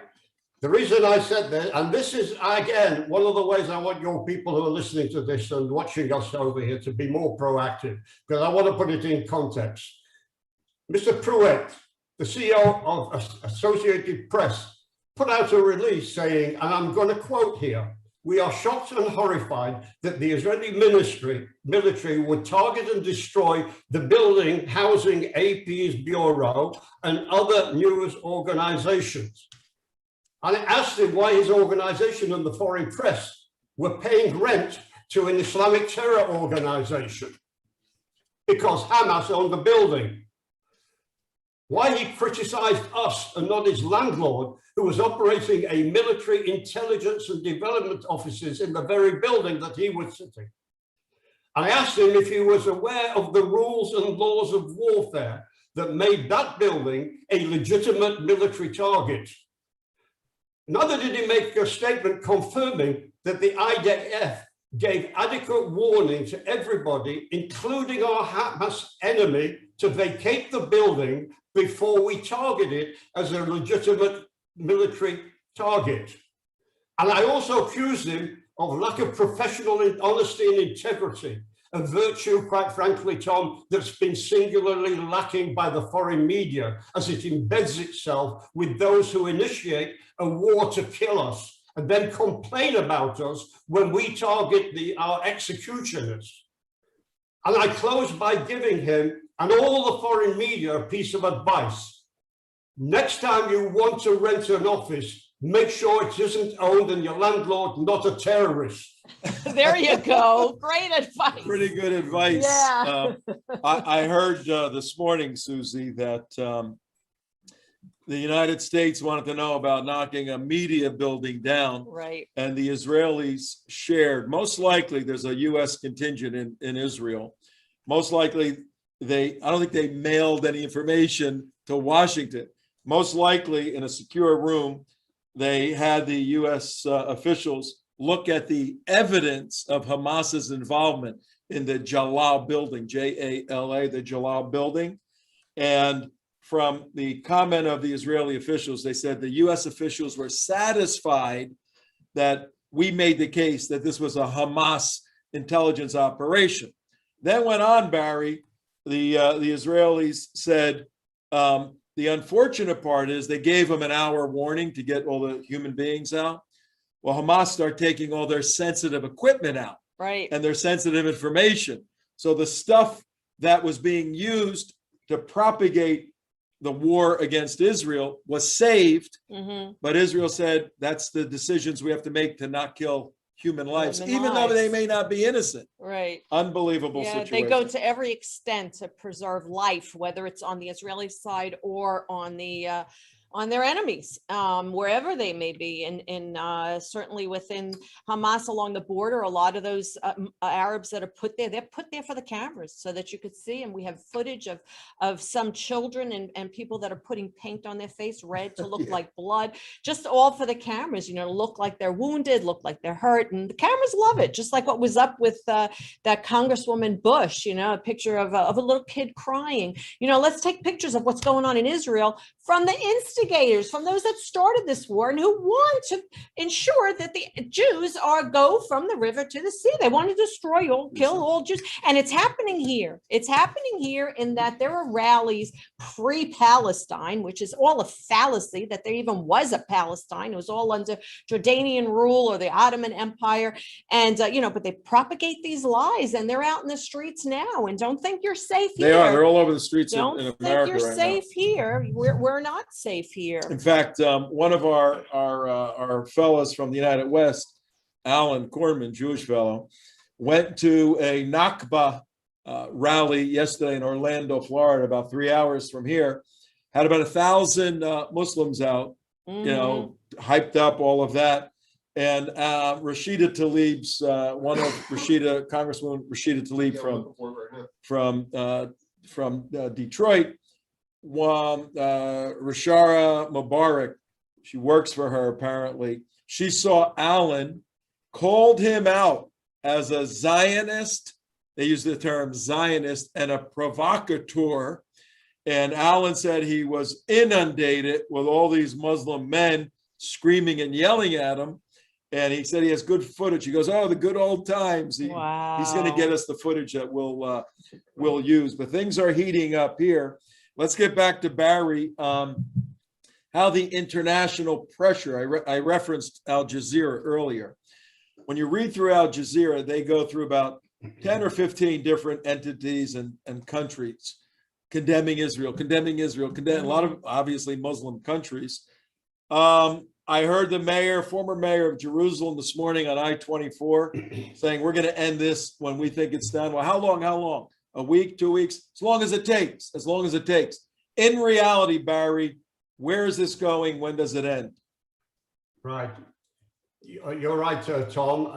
The reason I said that, and this is, again, one of the ways I want your people who are listening to this and watching us over here to be more proactive, because I want to put it in context. Mr. Pruitt, the CEO of Associated Press, put out a release saying, and I'm going to quote here, "We are shocked and horrified that the Israeli military would target and destroy the building housing AP's bureau and other news organizations." And I asked him why his organization and the foreign press were paying rent to an Islamic terror organization because Hamas owned the building. Why he criticized us and not his landlord, who was operating a military intelligence and development offices in the very building that he was sitting. I asked him if he was aware of the rules and laws of warfare that made that building a legitimate military target. Neither did he make a statement confirming that the IDF gave adequate warning to everybody, including our Hamas enemy, to vacate the building before we target it as a legitimate military target. And I also accused him of lack of professional honesty and integrity, a virtue, quite frankly, Tom, that's been singularly lacking by the foreign media as it embeds itself with those who initiate a war to kill us and then complain about us when we target our executioners. And I close by giving him and all the foreign media a piece of advice. Next time you want to rent an office, make sure it isn't owned and your landlord not a terrorist. There you go. Great advice. Pretty good advice. Yeah. I heard this morning, Susie, that the United States wanted to know about knocking a media building down. Right. And the Israelis shared, most likely there's a US contingent in Israel. Most likely I don't think they mailed any information to Washington. Most likely in a secure room, they had the US officials look at the evidence of Hamas's involvement in the Jalal building, J-A-L-A, the Jalal building. And from the comment of the Israeli officials, they said the US officials were satisfied that we made the case that this was a Hamas intelligence operation. Then went on, Barry, the Israelis said, the unfortunate part is they gave them an hour warning to get all the human beings out. Well, Hamas started taking all their sensitive equipment out, right, and their sensitive information. So the stuff that was being used to propagate the war against Israel was saved, but Israel said that's the decisions we have to make to not kill human lives, even though they may not be innocent. Right. Unbelievable situation. They go to every extent to preserve life, whether it's on the Israeli side or on their enemies, wherever they may be, and certainly within Hamas along the border. A lot of those Arabs that are put there, they're put there for the cameras so that you could see. And we have footage of some children and people that are putting paint on their face, red to look like blood, just all for the cameras, look like they're wounded, look like they're hurt. And the cameras love it, just like what was up with that Congresswoman Bush, a picture of a little kid crying. Let's take pictures of what's going on in Israel from the instigators, from those that started this war and who want to ensure that the Jews go from the river to the sea. They want to destroy kill all Jews. And it's happening here. It's happening here in that there are rallies pre-Palestine, which is all a fallacy that there even was a Palestine. It was all under Jordanian rule or the Ottoman Empire. And, but they propagate these lies and they're out in the streets now. And don't think you're safe here. They are. They're all over the streets in Don't America think you're right safe now. here. We're not safe here. In fact, one of our fellows from the United West, Alan Kornman, Jewish fellow, went to a Nakba rally yesterday in Orlando, Florida, about 3 hours from here. Had about 1,000 Muslims out, hyped up, all of that. And Rashida Tlaib's Congresswoman Rashida Tlaib from Detroit. Rashara Mubarak, she works for her apparently. She saw Alan, called him out as a Zionist. They use the term Zionist and a provocateur. And Alan said he was inundated with all these Muslim men screaming and yelling at him. And he said he has good footage. He goes, "Oh, the good old times." He's going to get us the footage that we'll use. But things are heating up here. Let's get back to Barry. How the international pressure, I referenced Al Jazeera earlier. When you read through Al Jazeera, they go through about 10 or 15 different entities and countries condemning Israel, condemning a lot of obviously Muslim countries. I heard the former mayor of Jerusalem this morning on I-24 saying, we're going to end this when we think it's done. Well, how long? A week, 2 weeks, as long as it takes. In reality, Barry, where is this going? When does it end? Right. You're right, Tom.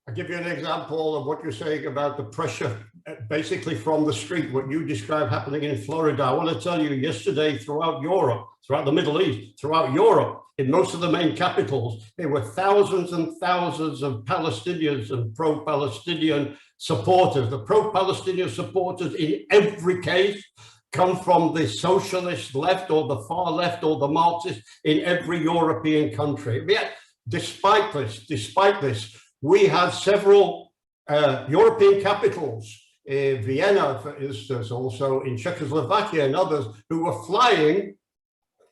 I'll give you an example of what you're saying about the pressure, basically from the street, what you described happening in Florida. I want to tell you, yesterday throughout Europe, throughout the Middle East, throughout Europe, in most of the main capitals, there were thousands and thousands of Palestinians and pro-Palestinian supporters. The pro-Palestinian supporters in every case come from the socialist left or the far left or the Marxist in every European country. Yet, despite this, we had several European capitals, Vienna, for instance, also in Czechoslovakia and others, who were flying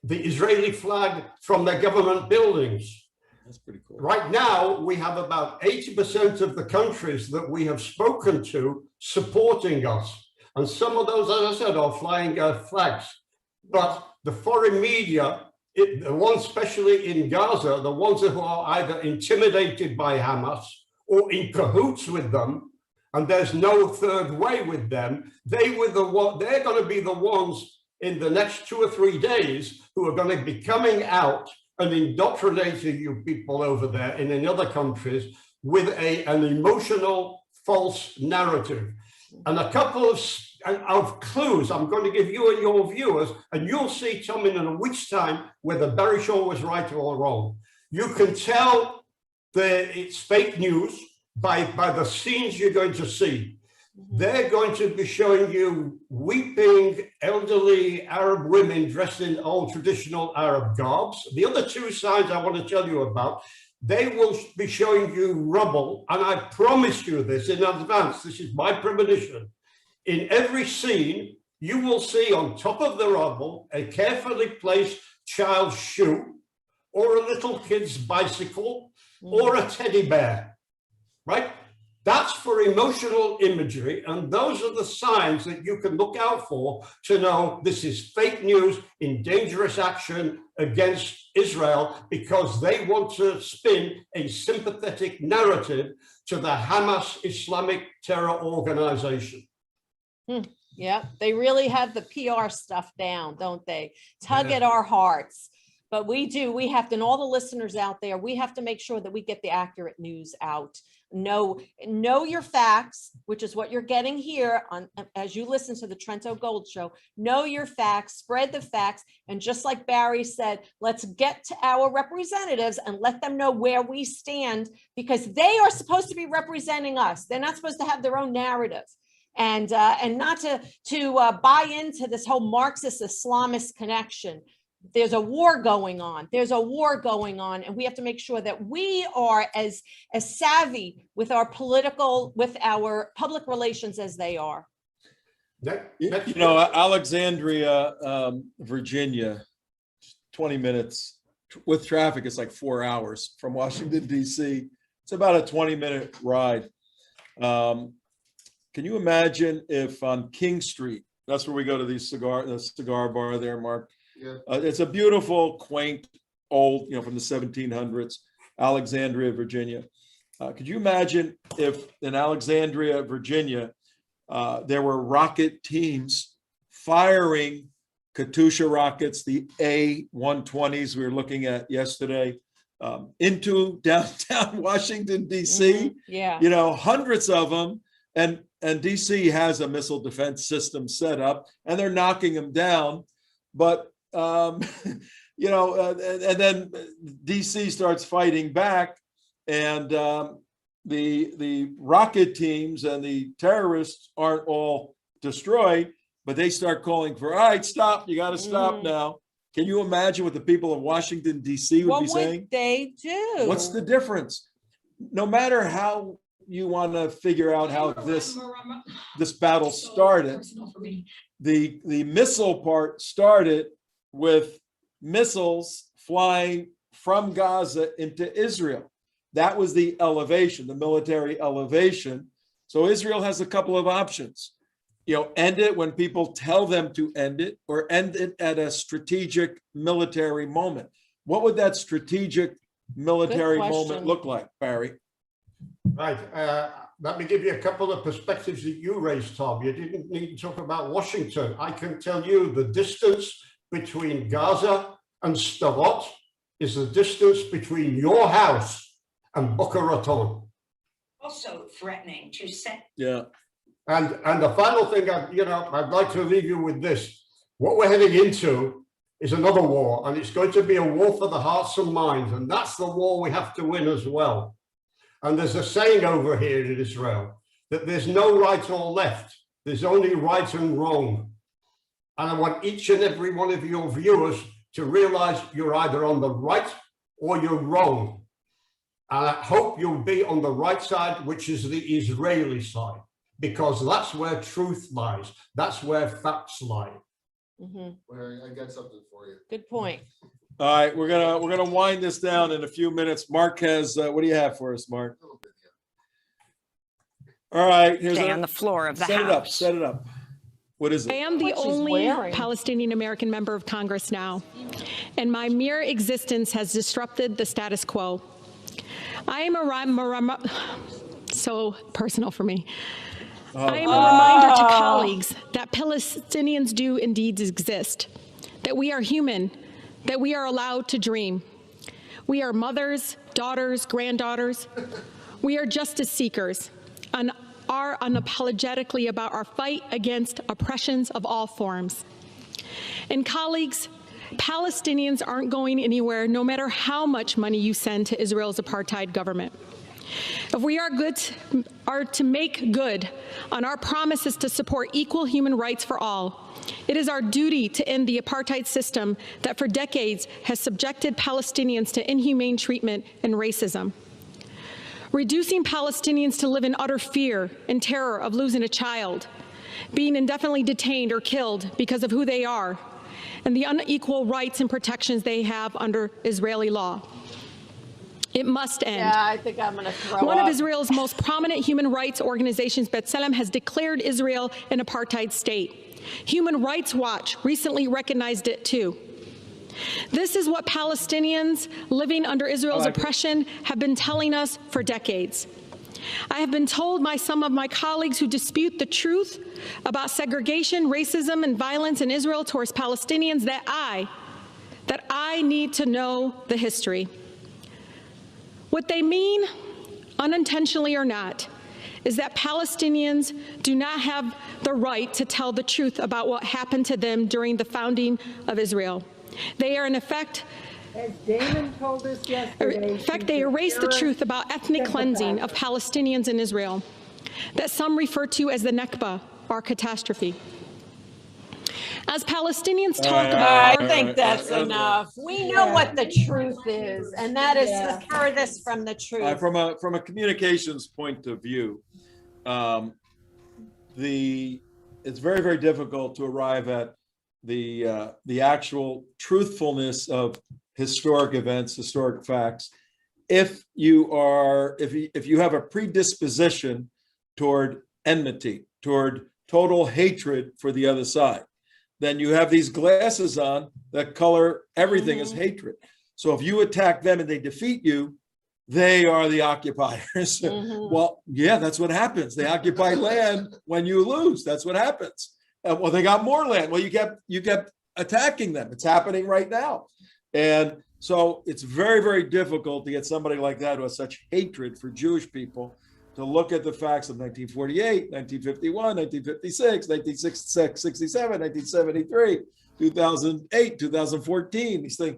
the Israeli flag from their government buildings. That's pretty cool. Right now, we have about 80% of the countries that we have spoken to supporting us. And some of those, as I said, are flying flags. But the foreign media, the ones especially in Gaza, the ones who are either intimidated by Hamas or in cahoots with them, and there's no third way with them, they're going to be the ones in the next 2 or 3 days who are going to be coming out and indoctrinating you people over there and in other countries with an emotional false narrative. And a couple of clues I'm going to give you and your viewers, and you'll see, Tom, in a week's time whether Barry Shaw was right or wrong. You can tell it's fake news by the scenes you're going to see. They're going to be showing you weeping, elderly Arab women dressed in old traditional Arab garbs. The other two signs I want to tell you about, they will be showing you rubble. And I promise you this in advance, this is my premonition. In every scene, you will see on top of the rubble a carefully placed child's shoe or a little kid's bicycle or a teddy bear, right? That's for emotional imagery, and those are the signs that you can look out for to know this is fake news in dangerous action against Israel, because they want to spin a sympathetic narrative to the Hamas Islamic terror organization. Yeah, they really have the PR stuff down, don't they? Tug at our hearts. But we have to, and all the listeners out there, we have to make sure that we get the accurate news out. Know your facts, which is what you're getting here on as you listen to the Trento Gold Show. Know your facts, spread the facts, and just like Barry said, let's get to our representatives and let them know where we stand, because they are supposed to be representing us. They're not supposed to have their own narrative, and not to buy into this whole Marxist Islamist connection. There's a war going on. There's a war going on, and we have to make sure that we are as savvy with our public relations as they are. You know, Alexandria, Virginia, 20 minutes with traffic. It's like 4 hours from Washington, D.C. It's about a 20-minute ride. Can you imagine if on King Street, that's where we go to the cigar bar there, Mark. Yeah. It's a beautiful, quaint, old, from the 1700s, Alexandria, Virginia. Could you imagine if in Alexandria, Virginia, there were rocket teams firing Katyusha rockets, the A-120s we were looking at yesterday, into downtown Washington, D.C.? Yeah. Hundreds of them. And D.C. has a missile defense system set up, and they're knocking them down. But and then DC starts fighting back, and the rocket teams and the terrorists aren't all destroyed, but they start calling for, all right, stop, you got to stop now. Can you imagine what the people of Washington, D.C. would be saying? What would they do? What's the difference? No matter how you want to figure out how this battle started, the missile part started with missiles flying from Gaza into Israel. That was the elevation, the military elevation. So Israel has a couple of options. End it when people tell them to end it, or end it at a strategic military moment. What would that strategic military moment look like, Barry? Right. Let me give you a couple of perspectives that you raised, Tom. You didn't need to talk about Washington. I can tell you the distance between Gaza and Sderot is the distance between your house and Boca Raton. Also threatening to send. Yeah. And the final thing, I'd like to leave you with this. What we're heading into is another war, and it's going to be a war for the hearts and minds, and that's the war we have to win as well. And there's a saying over here in Israel that there's no right or left. There's only right and wrong. And I want each and every one of your viewers to realize you're either on the right or you're wrong. And I hope you'll be on the right side, which is the Israeli side, because that's where truth lies. That's where facts lie. Larry, I got something for you. Good point. All right, we're gonna wind this down in a few minutes. Mark has what do you have for us, Mark? All right, here's on the floor of the House. Set it up. What is it? I am the only Palestinian American member of Congress now, and my mere existence has disrupted the status quo. I am so personal for me. I am a reminder to colleagues that Palestinians do indeed exist, that we are human, that we are allowed to dream. We are mothers, daughters, granddaughters. We are justice seekers and are unapologetically about our fight against oppressions of all forms. And colleagues, Palestinians aren't going anywhere no matter how much money you send to Israel's apartheid government. If we are to make good on our promises to support equal human rights for all, it is our duty to end the apartheid system that for decades has subjected Palestinians to inhumane treatment and racism. Reducing Palestinians to live in utter fear and terror of losing a child, being indefinitely detained or killed because of who they are, and the unequal rights and protections they have under Israeli law. It must end. Yeah, I think I'm going to throw One up. of Israel's most prominent human rights organizations, B'Tselem, has declared Israel an apartheid state. Human Rights Watch recently recognized it too. This is what Palestinians living under Israel's oppression have been telling us for decades. I have been told by some of my colleagues who dispute the truth about segregation, racism, and violence in Israel towards Palestinians that I need to know the history. What they mean, unintentionally or not, is that Palestinians do not have the right to tell the truth about what happened to them during the founding of Israel. They are, in effect, as Damon told us yesterday, they erase the truth about ethnic cleansing of Palestinians in Israel, that some refer to as the Nakba, or catastrophe. As Palestinians talk about— I think that's enough. We know what the truth is, and that is the furthest from the truth. From a communications point of view, it's very, very difficult to arrive at the actual truthfulness of historic events, historic facts, if you have a predisposition toward enmity, toward total hatred for the other side. Then you have these glasses on that color everything as hatred. So if you attack them and they defeat you, they are the occupiers. Well, yeah, that's what happens. They occupy land when you lose. That's what happens. Well, they got more land. Well, you kept attacking them. It's happening right now. And so it's very, very difficult to get somebody like that who has such hatred for Jewish people to look at the facts of 1948, 1951, 1956, 1967, 1973, 2008, 2014, these things.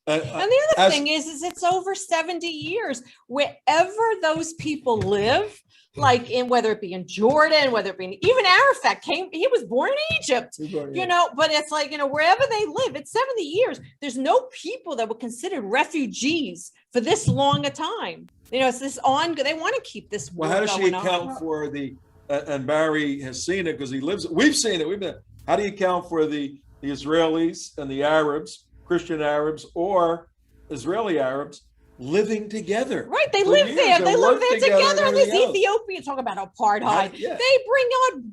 And the other thing is it's over 70 years. Wherever those people live, like whether it be in Jordan, whether it be even Arafat he was born in Egypt, you know, but it's like, you know, wherever they live, it's 70 years. There's no people that were considered refugees for this long a time. You know, it's this they want to keep this war Well, how does she going account on. for and Barry has seen it because he lives, we've seen it, how do you account for the Israelis and the Arabs, Christian Arabs or Israeli Arabs living together? Right, they live there. They live there together. And these else. Ethiopians talk about apartheid. Yeah.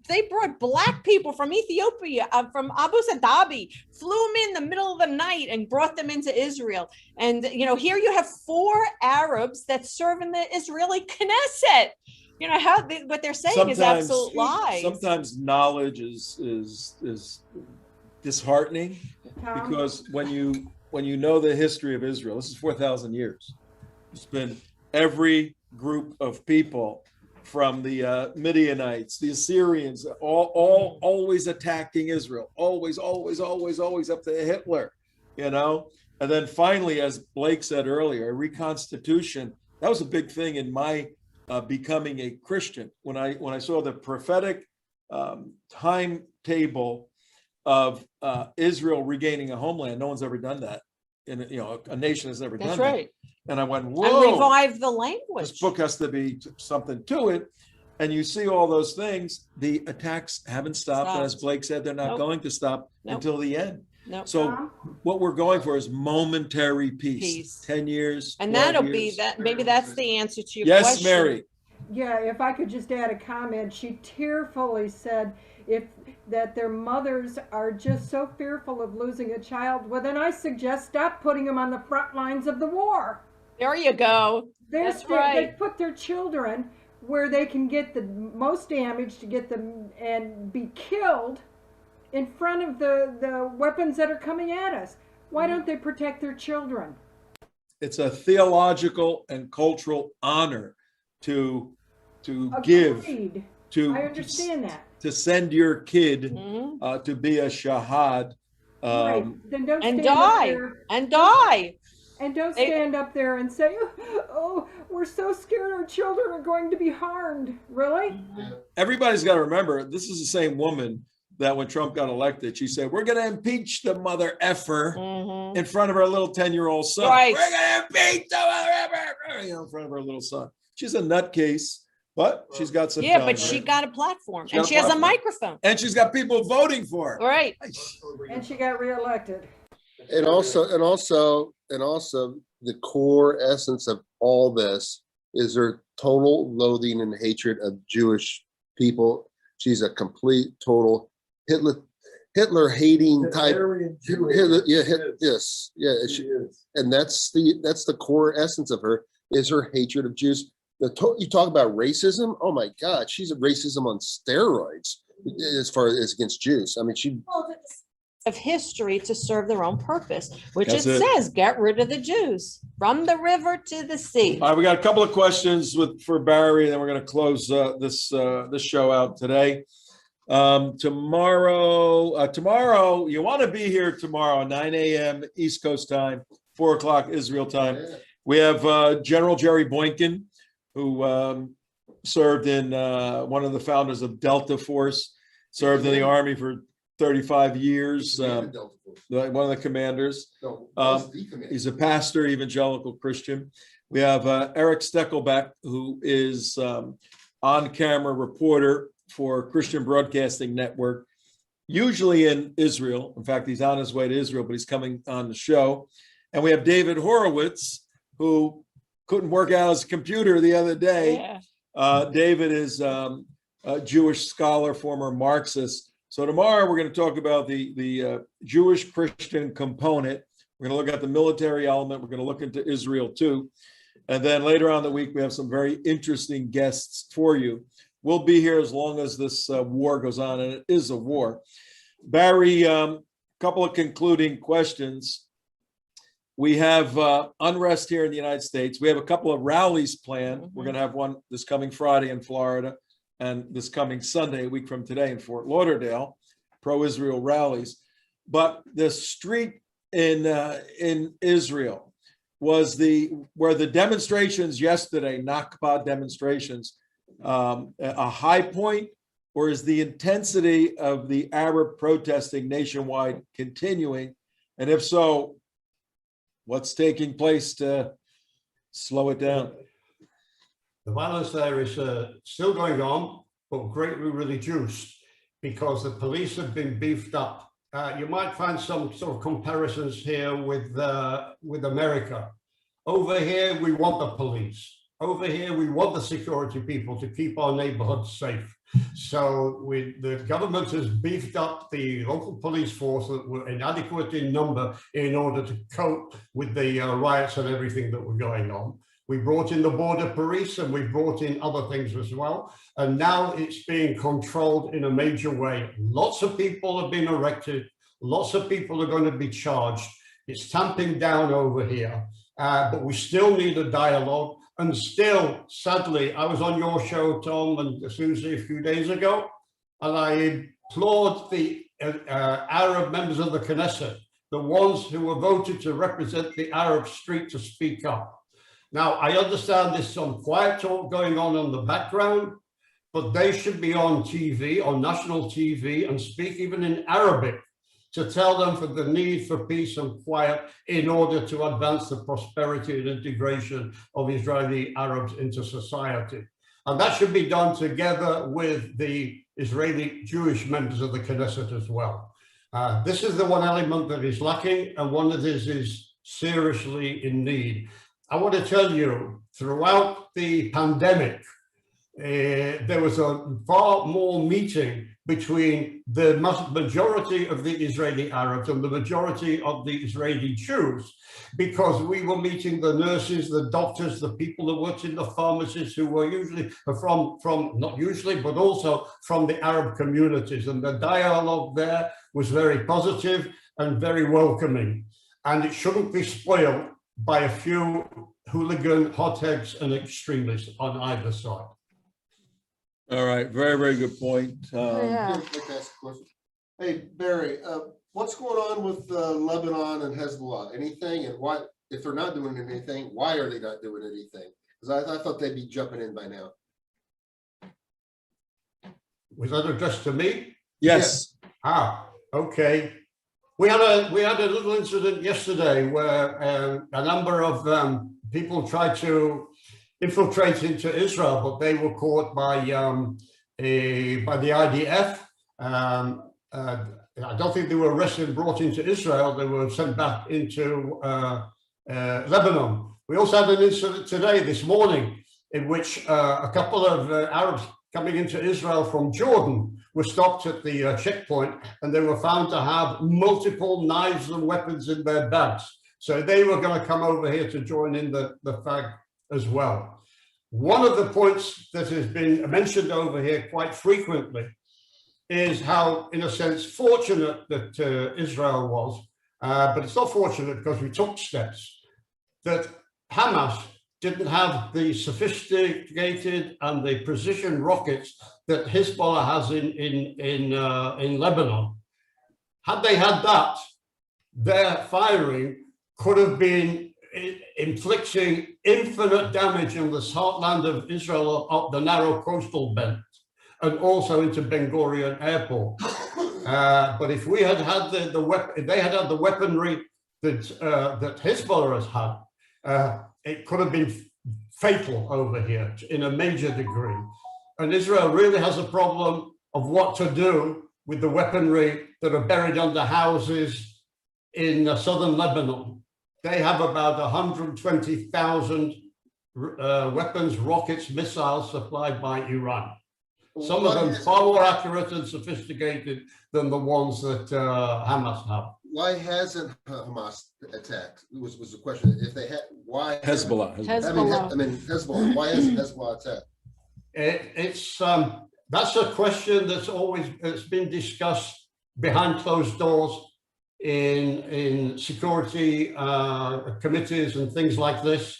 They brought black people from Ethiopia, from Abu Dhabi, flew them in the middle of the night and brought them into Israel. And you know, here you have 4 Arabs that serve in the Israeli Knesset. You know what they're saying is absolute lies. Sometimes knowledge is disheartening because when you know the history of Israel, this is 4,000 years. It's been every group of people from the Midianites, the Assyrians, all always attacking Israel, always up to Hitler, you know? And then finally, as Blake said earlier, a reconstitution, that was a big thing in my becoming a Christian. When I saw the prophetic timetable of Israel regaining a homeland, no one's ever done that. And you know, a nation has never done that. That's right. And I went, whoa. And revive the language. This book has to be something to it. And you see all those things. The attacks haven't stopped. And as Blake said, they're not going to stop until the end. No. So what we're going for is momentary peace. 10 years. And 12 that'll years. be that. Maybe that's the answer to your Yes, question. Mary. Yeah, if I could just add a comment, she tearfully said that their mothers are just so fearful of losing a child. Well, then I suggest stop putting them on the front lines of the war. There you go. That's right. They put their children where they can get the most damage to get them and be killed in front of the weapons that are coming at us. Why don't they protect their children? It's a theological and cultural honor to give, to I understand that. to send your kid to be a shahad. Right. Then don't and stand up die. there. And die. And don't stand up there and say, oh, we're so scared our children are going to be harmed. Really? Everybody's got to remember, this is the same woman that when Trump got elected, she said, we're going to impeach the mother effer in front of her little 10-year-old son. Right. We're going to impeach the mother effer, in front of her little son. She's a nutcase, but she's got some but she got a platform and she has a microphone. And she's got people voting for her. Right. And she got reelected. And also the core essence of all this is her total loathing and hatred of Jewish people. She's a complete, total Hitler hating type. Yes. And that's the core essence of her, is her hatred of Jews. You talk about racism. Oh my God, she's a racism on steroids as far as against Jews. I mean, Of history to serve their own purpose, which says get rid of the Jews from the river to the sea. All right, we got a couple of questions for Barry, and then we're going to close this show out today. Tomorrow, you want to be here tomorrow, 9 a.m. East Coast time, 4 o'clock Israel time. Yeah. We have General Jerry Boykin, who served in one of the founders of Delta Force, served in the Army for 35 years, one of the commanders. He's a pastor, evangelical Christian. We have Eric Steckelbeck, who is on-camera reporter for Christian Broadcasting Network, usually in Israel. In fact, he's on his way to Israel, but he's coming on the show. And we have David Horowitz, who couldn't work out his computer the other day. Yeah. David is a Jewish scholar, former Marxist. So tomorrow we're going to talk about the Jewish Christian component. We're going to look at the military element. We're going to look into Israel too. And then later on in the week, we have some very interesting guests for you. We'll be here as long as this war goes on, and it is a war. Barry, a couple of concluding questions. We have unrest here in the United States. We have a couple of rallies planned. We're going to have one this coming Friday in Florida, and this coming Sunday, a week from today, in Fort Lauderdale, pro-Israel rallies. But the street in Israel was where the demonstrations yesterday, Nakba demonstrations, a high point, or is the intensity of the Arab protesting nationwide continuing? And if so, what's taking place to slow it down? The violence there is still going on, but greatly reduced because the police have been beefed up. You might find some sort of comparisons here with America. Over here, we want the police. Over here, we want the security people to keep our neighborhoods safe. So the government has beefed up the local police force that were inadequate in number in order to cope with the riots and everything that were going on. We brought in the border police and we brought in other things as well. And now it's being controlled in a major way. Lots of people have been arrested. Lots of people are going to be charged. It's tamping down over here, but we still need a dialogue. And still, sadly, I was on your show, Tom, and Susie a few days ago, and I implored the Arab members of the Knesset, the ones who were voted to represent the Arab street, to speak up. Now, I understand there's some quiet talk going on in the background, but they should be on TV, on national TV, and speak even in Arabic to tell them for the need for peace and quiet in order to advance the prosperity and integration of Israeli Arabs into society. And that should be done together with the Israeli Jewish members of the Knesset as well. This is the one element that is lacking, and one that is seriously in need. I want to tell you, throughout the pandemic, there was a far more meeting between the majority of the Israeli Arabs and the majority of the Israeli Jews, because we were meeting the nurses, the doctors, the people that worked in the pharmacies, who were usually from not usually, but also from the Arab communities. And the dialogue there was very positive and very welcoming. And it shouldn't be spoiled by a few hooligan hotheads and extremists on either side. All right, very, very good point. I'd like to ask a question. Hey, Barry, what's going on with Lebanon and Hezbollah? Anything? And why, if they're not doing anything, why are they not doing anything? Because I thought they'd be jumping in by now. Was that addressed to me? Yes. Ah, okay. We had a little incident yesterday where a number of people tried to infiltrate into Israel, but they were caught by the IDF. I don't think they were arrested and brought into Israel. They were sent back into Lebanon. We also had an incident this morning, in which a couple of Arabs coming into Israel from Jordan were stopped at the checkpoint, and they were found to have multiple knives and weapons in their bags. So they were going to come over here to join in the FAG as well. One of the points that has been mentioned over here quite frequently is how, in a sense, fortunate that Israel was, but it's not fortunate because we took steps, that Hamas didn't have the sophisticated and the precision rockets that Hezbollah has in Lebanon. Had they had that, their firing could have been inflicting infinite damage in the heartland of Israel up the narrow coastal belt and also into Ben Gurion Airport. But if we had had if they had had the weaponry that Hezbollah has had, it could have been fatal over here in a major degree. And Israel really has a problem of what to do with the weaponry that are buried under houses in southern Lebanon. They have about 120,000 weapons, rockets, missiles supplied by Iran. Some of them far more accurate and sophisticated than the ones that Hamas have. Why hasn't Hamas attacked? Was the question. If they had, why Hezbollah? I mean, Hezbollah. Why hasn't Hezbollah attacked? That's a question it's been discussed behind closed doors in security committees and things like this.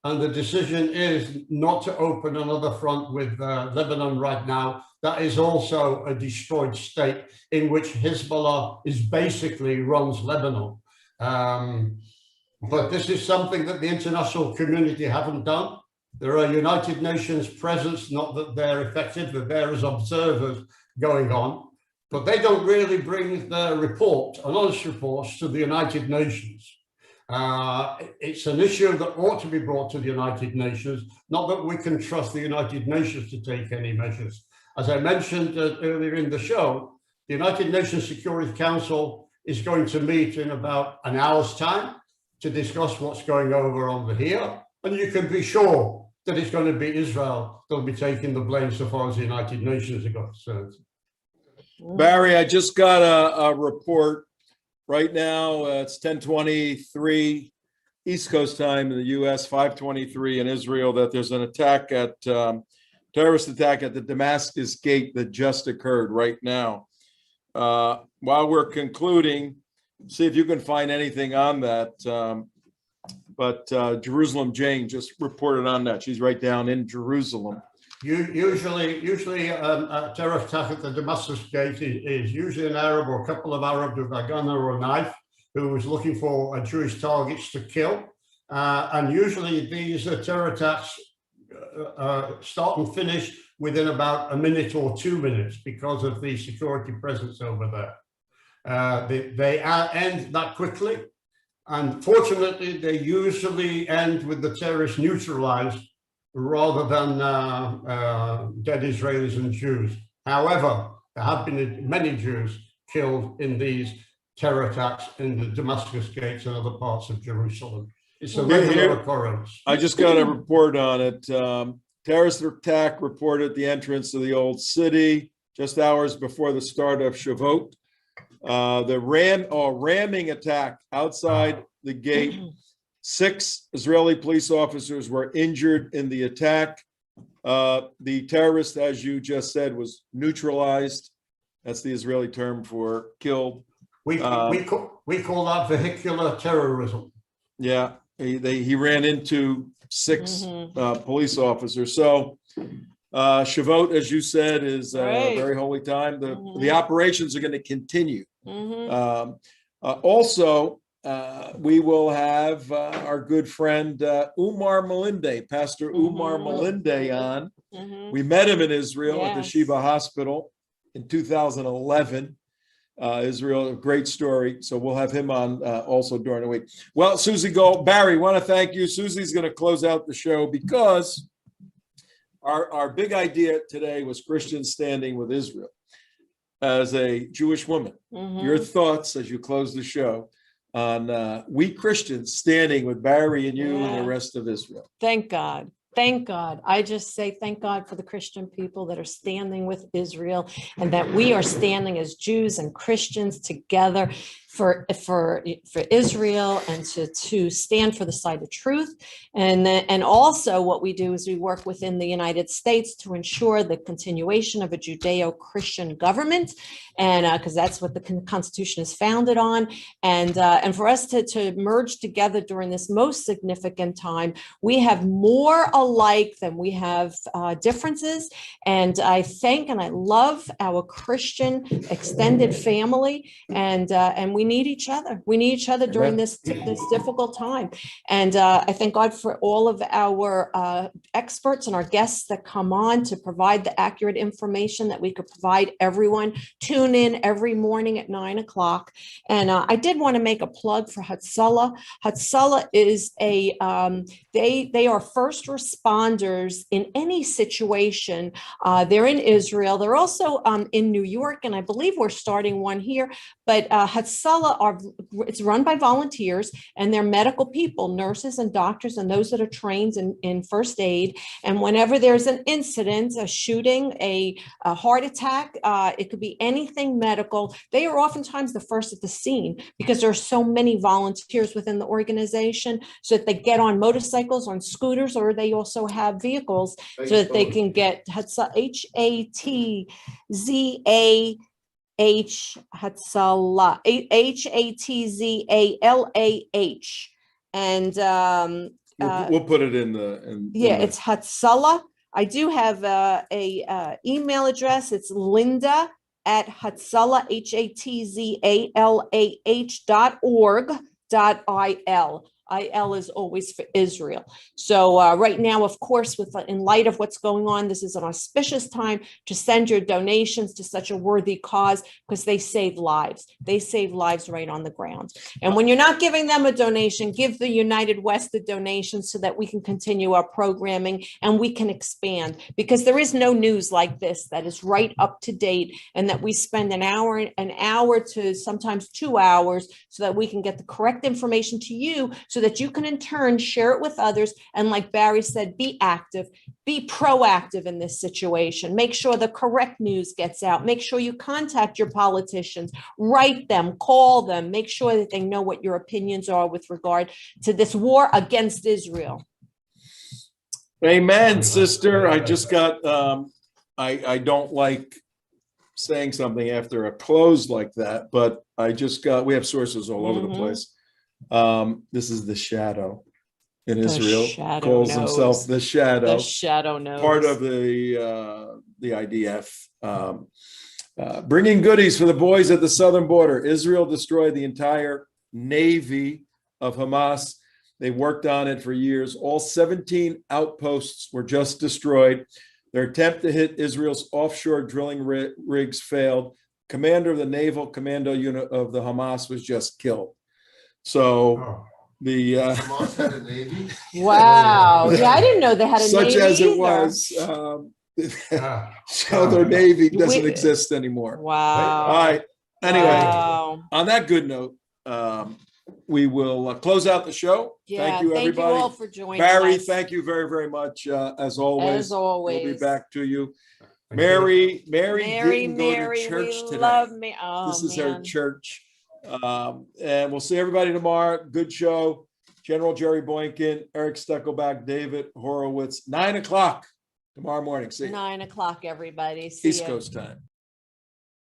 And the decision is not to open another front with Lebanon right now. That is also a destroyed state in which Hezbollah basically runs Lebanon. But this is something that the international community haven't done. There are United Nations presence, not that they're effective, they're there as observers going on, but they don't really bring their report, an honest report, to the United Nations. It's an issue that ought to be brought to the United Nations, not that we can trust the United Nations to take any measures. As I mentioned earlier in the show, the United Nations Security Council is going to meet in about an hour's time to discuss what's going over here. And you can be sure that it's going to be Israel that will be taking the blame so far as the United Nations are concerned. Barry, I just got a report. Right now, it's 10:23 East Coast time in the U.S., 5:23 in Israel, that there's an attack terrorist attack at the Damascus gate that just occurred right now. While we're concluding, see if you can find anything on that. But Jerusalem Jane just reported on that. She's right down in Jerusalem. Usually a terror attack at the Damascus gate is usually an Arab or a couple of Arabs with a gun or a knife who is looking for Jewish targets to kill. And usually these terror attacks start and finish within about a minute or 2 minutes because of the security presence over there. They end that quickly. And fortunately, they usually end with the terrorists neutralized rather than dead Israelis and Jews. However, there have been many Jews killed in these terror attacks in the Damascus gates and other parts of Jerusalem. It's a regular occurrence. I just got a report on it. Terrorist attack reported at the entrance of the old city just hours before the start of Shavuot. The ramming attack outside the gate. 6 Israeli police officers were injured in the attack. The terrorist, as you just said, was neutralized. That's the Israeli term for killed. We call that vehicular terrorism. Yeah, he ran into 6 police officers. So Shavuot, as you said, is a very holy time. The operations are going to continue. Also, we will have our good friend Umar Malinde, Pastor Umar Malinde on. We met him in Israel at the Sheba Hospital in 2011. Israel, a great story. So we'll have him on also during the week. Well, Susie Gold, Barry, want to thank you. Susie's going to close out the show because our big idea today was Christians standing with Israel. As a Jewish woman, your thoughts as you close the show on we Christians standing with Barry and you and the rest of Israel. Thank God. Thank God. I just say thank God for the Christian people that are standing with Israel and that we are standing as Jews and Christians together for Israel and to stand for the side of truth. And also what we do is we work within the United States to ensure the continuation of a Judeo-Christian government, and because that's what the Constitution is founded on. And for us to merge together during this most significant time, we have more alike than we have differences. And I thank and I love our Christian extended family, and we need each other. We need each other during this difficult time. And I thank God for all of our experts and our guests that come on to provide the accurate information that we could provide everyone. Tune in every morning at 9 o'clock. And I did want to make a plug for Hezbollah. Hezbollah is they are first responders in any situation. They're in Israel. They're also in New York, and I believe we're starting one here. But Hezbollah it's run by volunteers, and they're medical people, nurses and doctors, and those that are trained in first aid. And whenever there's an incident, a shooting, a heart attack, it could be anything medical, they are oftentimes the first at the scene because there are so many volunteers within the organization, so that they get on motorcycles, on scooters, or they also have vehicles so that they can get Hatzallah, Hatzallah, and we'll put it in it's Hatzallah. I do have a email address. It's Linda at Hatzallah, HATZALAH.org.il. IL is always for Israel. So right now, of course, in light of what's going on, this is an auspicious time to send your donations to such a worthy cause, because they save lives. They save lives right on the ground. And when you're not giving them a donation, give the United West the donation so that we can continue our programming and we can expand, because there is no news like this that is right up to date, and that we spend an hour to sometimes 2 hours so that we can get the correct information to you, so that you can in turn share it with others. And like Barry said, be active, be proactive in this situation. Make sure the correct news gets out. Make sure you contact your politicians, write them, call them, make sure that they know what your opinions are with regard to this war against Israel. Amen, sister. I just got, I don't like saying something after a close like that, but I just got, we have sources all over the place. This is the Shadow in Israel. Shadow calls knows. himself the Shadow. The Shadow knows. Part of the IDF. Bringing goodies for the boys at the southern border. Israel destroyed the entire navy of Hamas. They worked on it for years. All 17 outposts were just destroyed. Their attempt to hit Israel's offshore drilling rigs failed. Commander of the naval commando unit of the Hamas was just killed. So the Hamas had a navy. Wow. Yeah, I didn't know they had a navy. Such as it either. was. So their navy doesn't exist anymore. Wow. All right. Anyway, Wow. on that good note, we will close out the show. Yeah, Thank you, everybody. Thank you all for joining Barry, us. thank you very, very much. As always. As always. We'll be back to you. Mary didn't go to Mary, church we today. love me. Oh, This is her man. church. And we'll see everybody tomorrow. Good show. General Jerry Boykin, Eric Steckelbach, David Horowitz, 9 o'clock tomorrow morning. See you. 9 o'clock, everybody. See East ya. Coast time.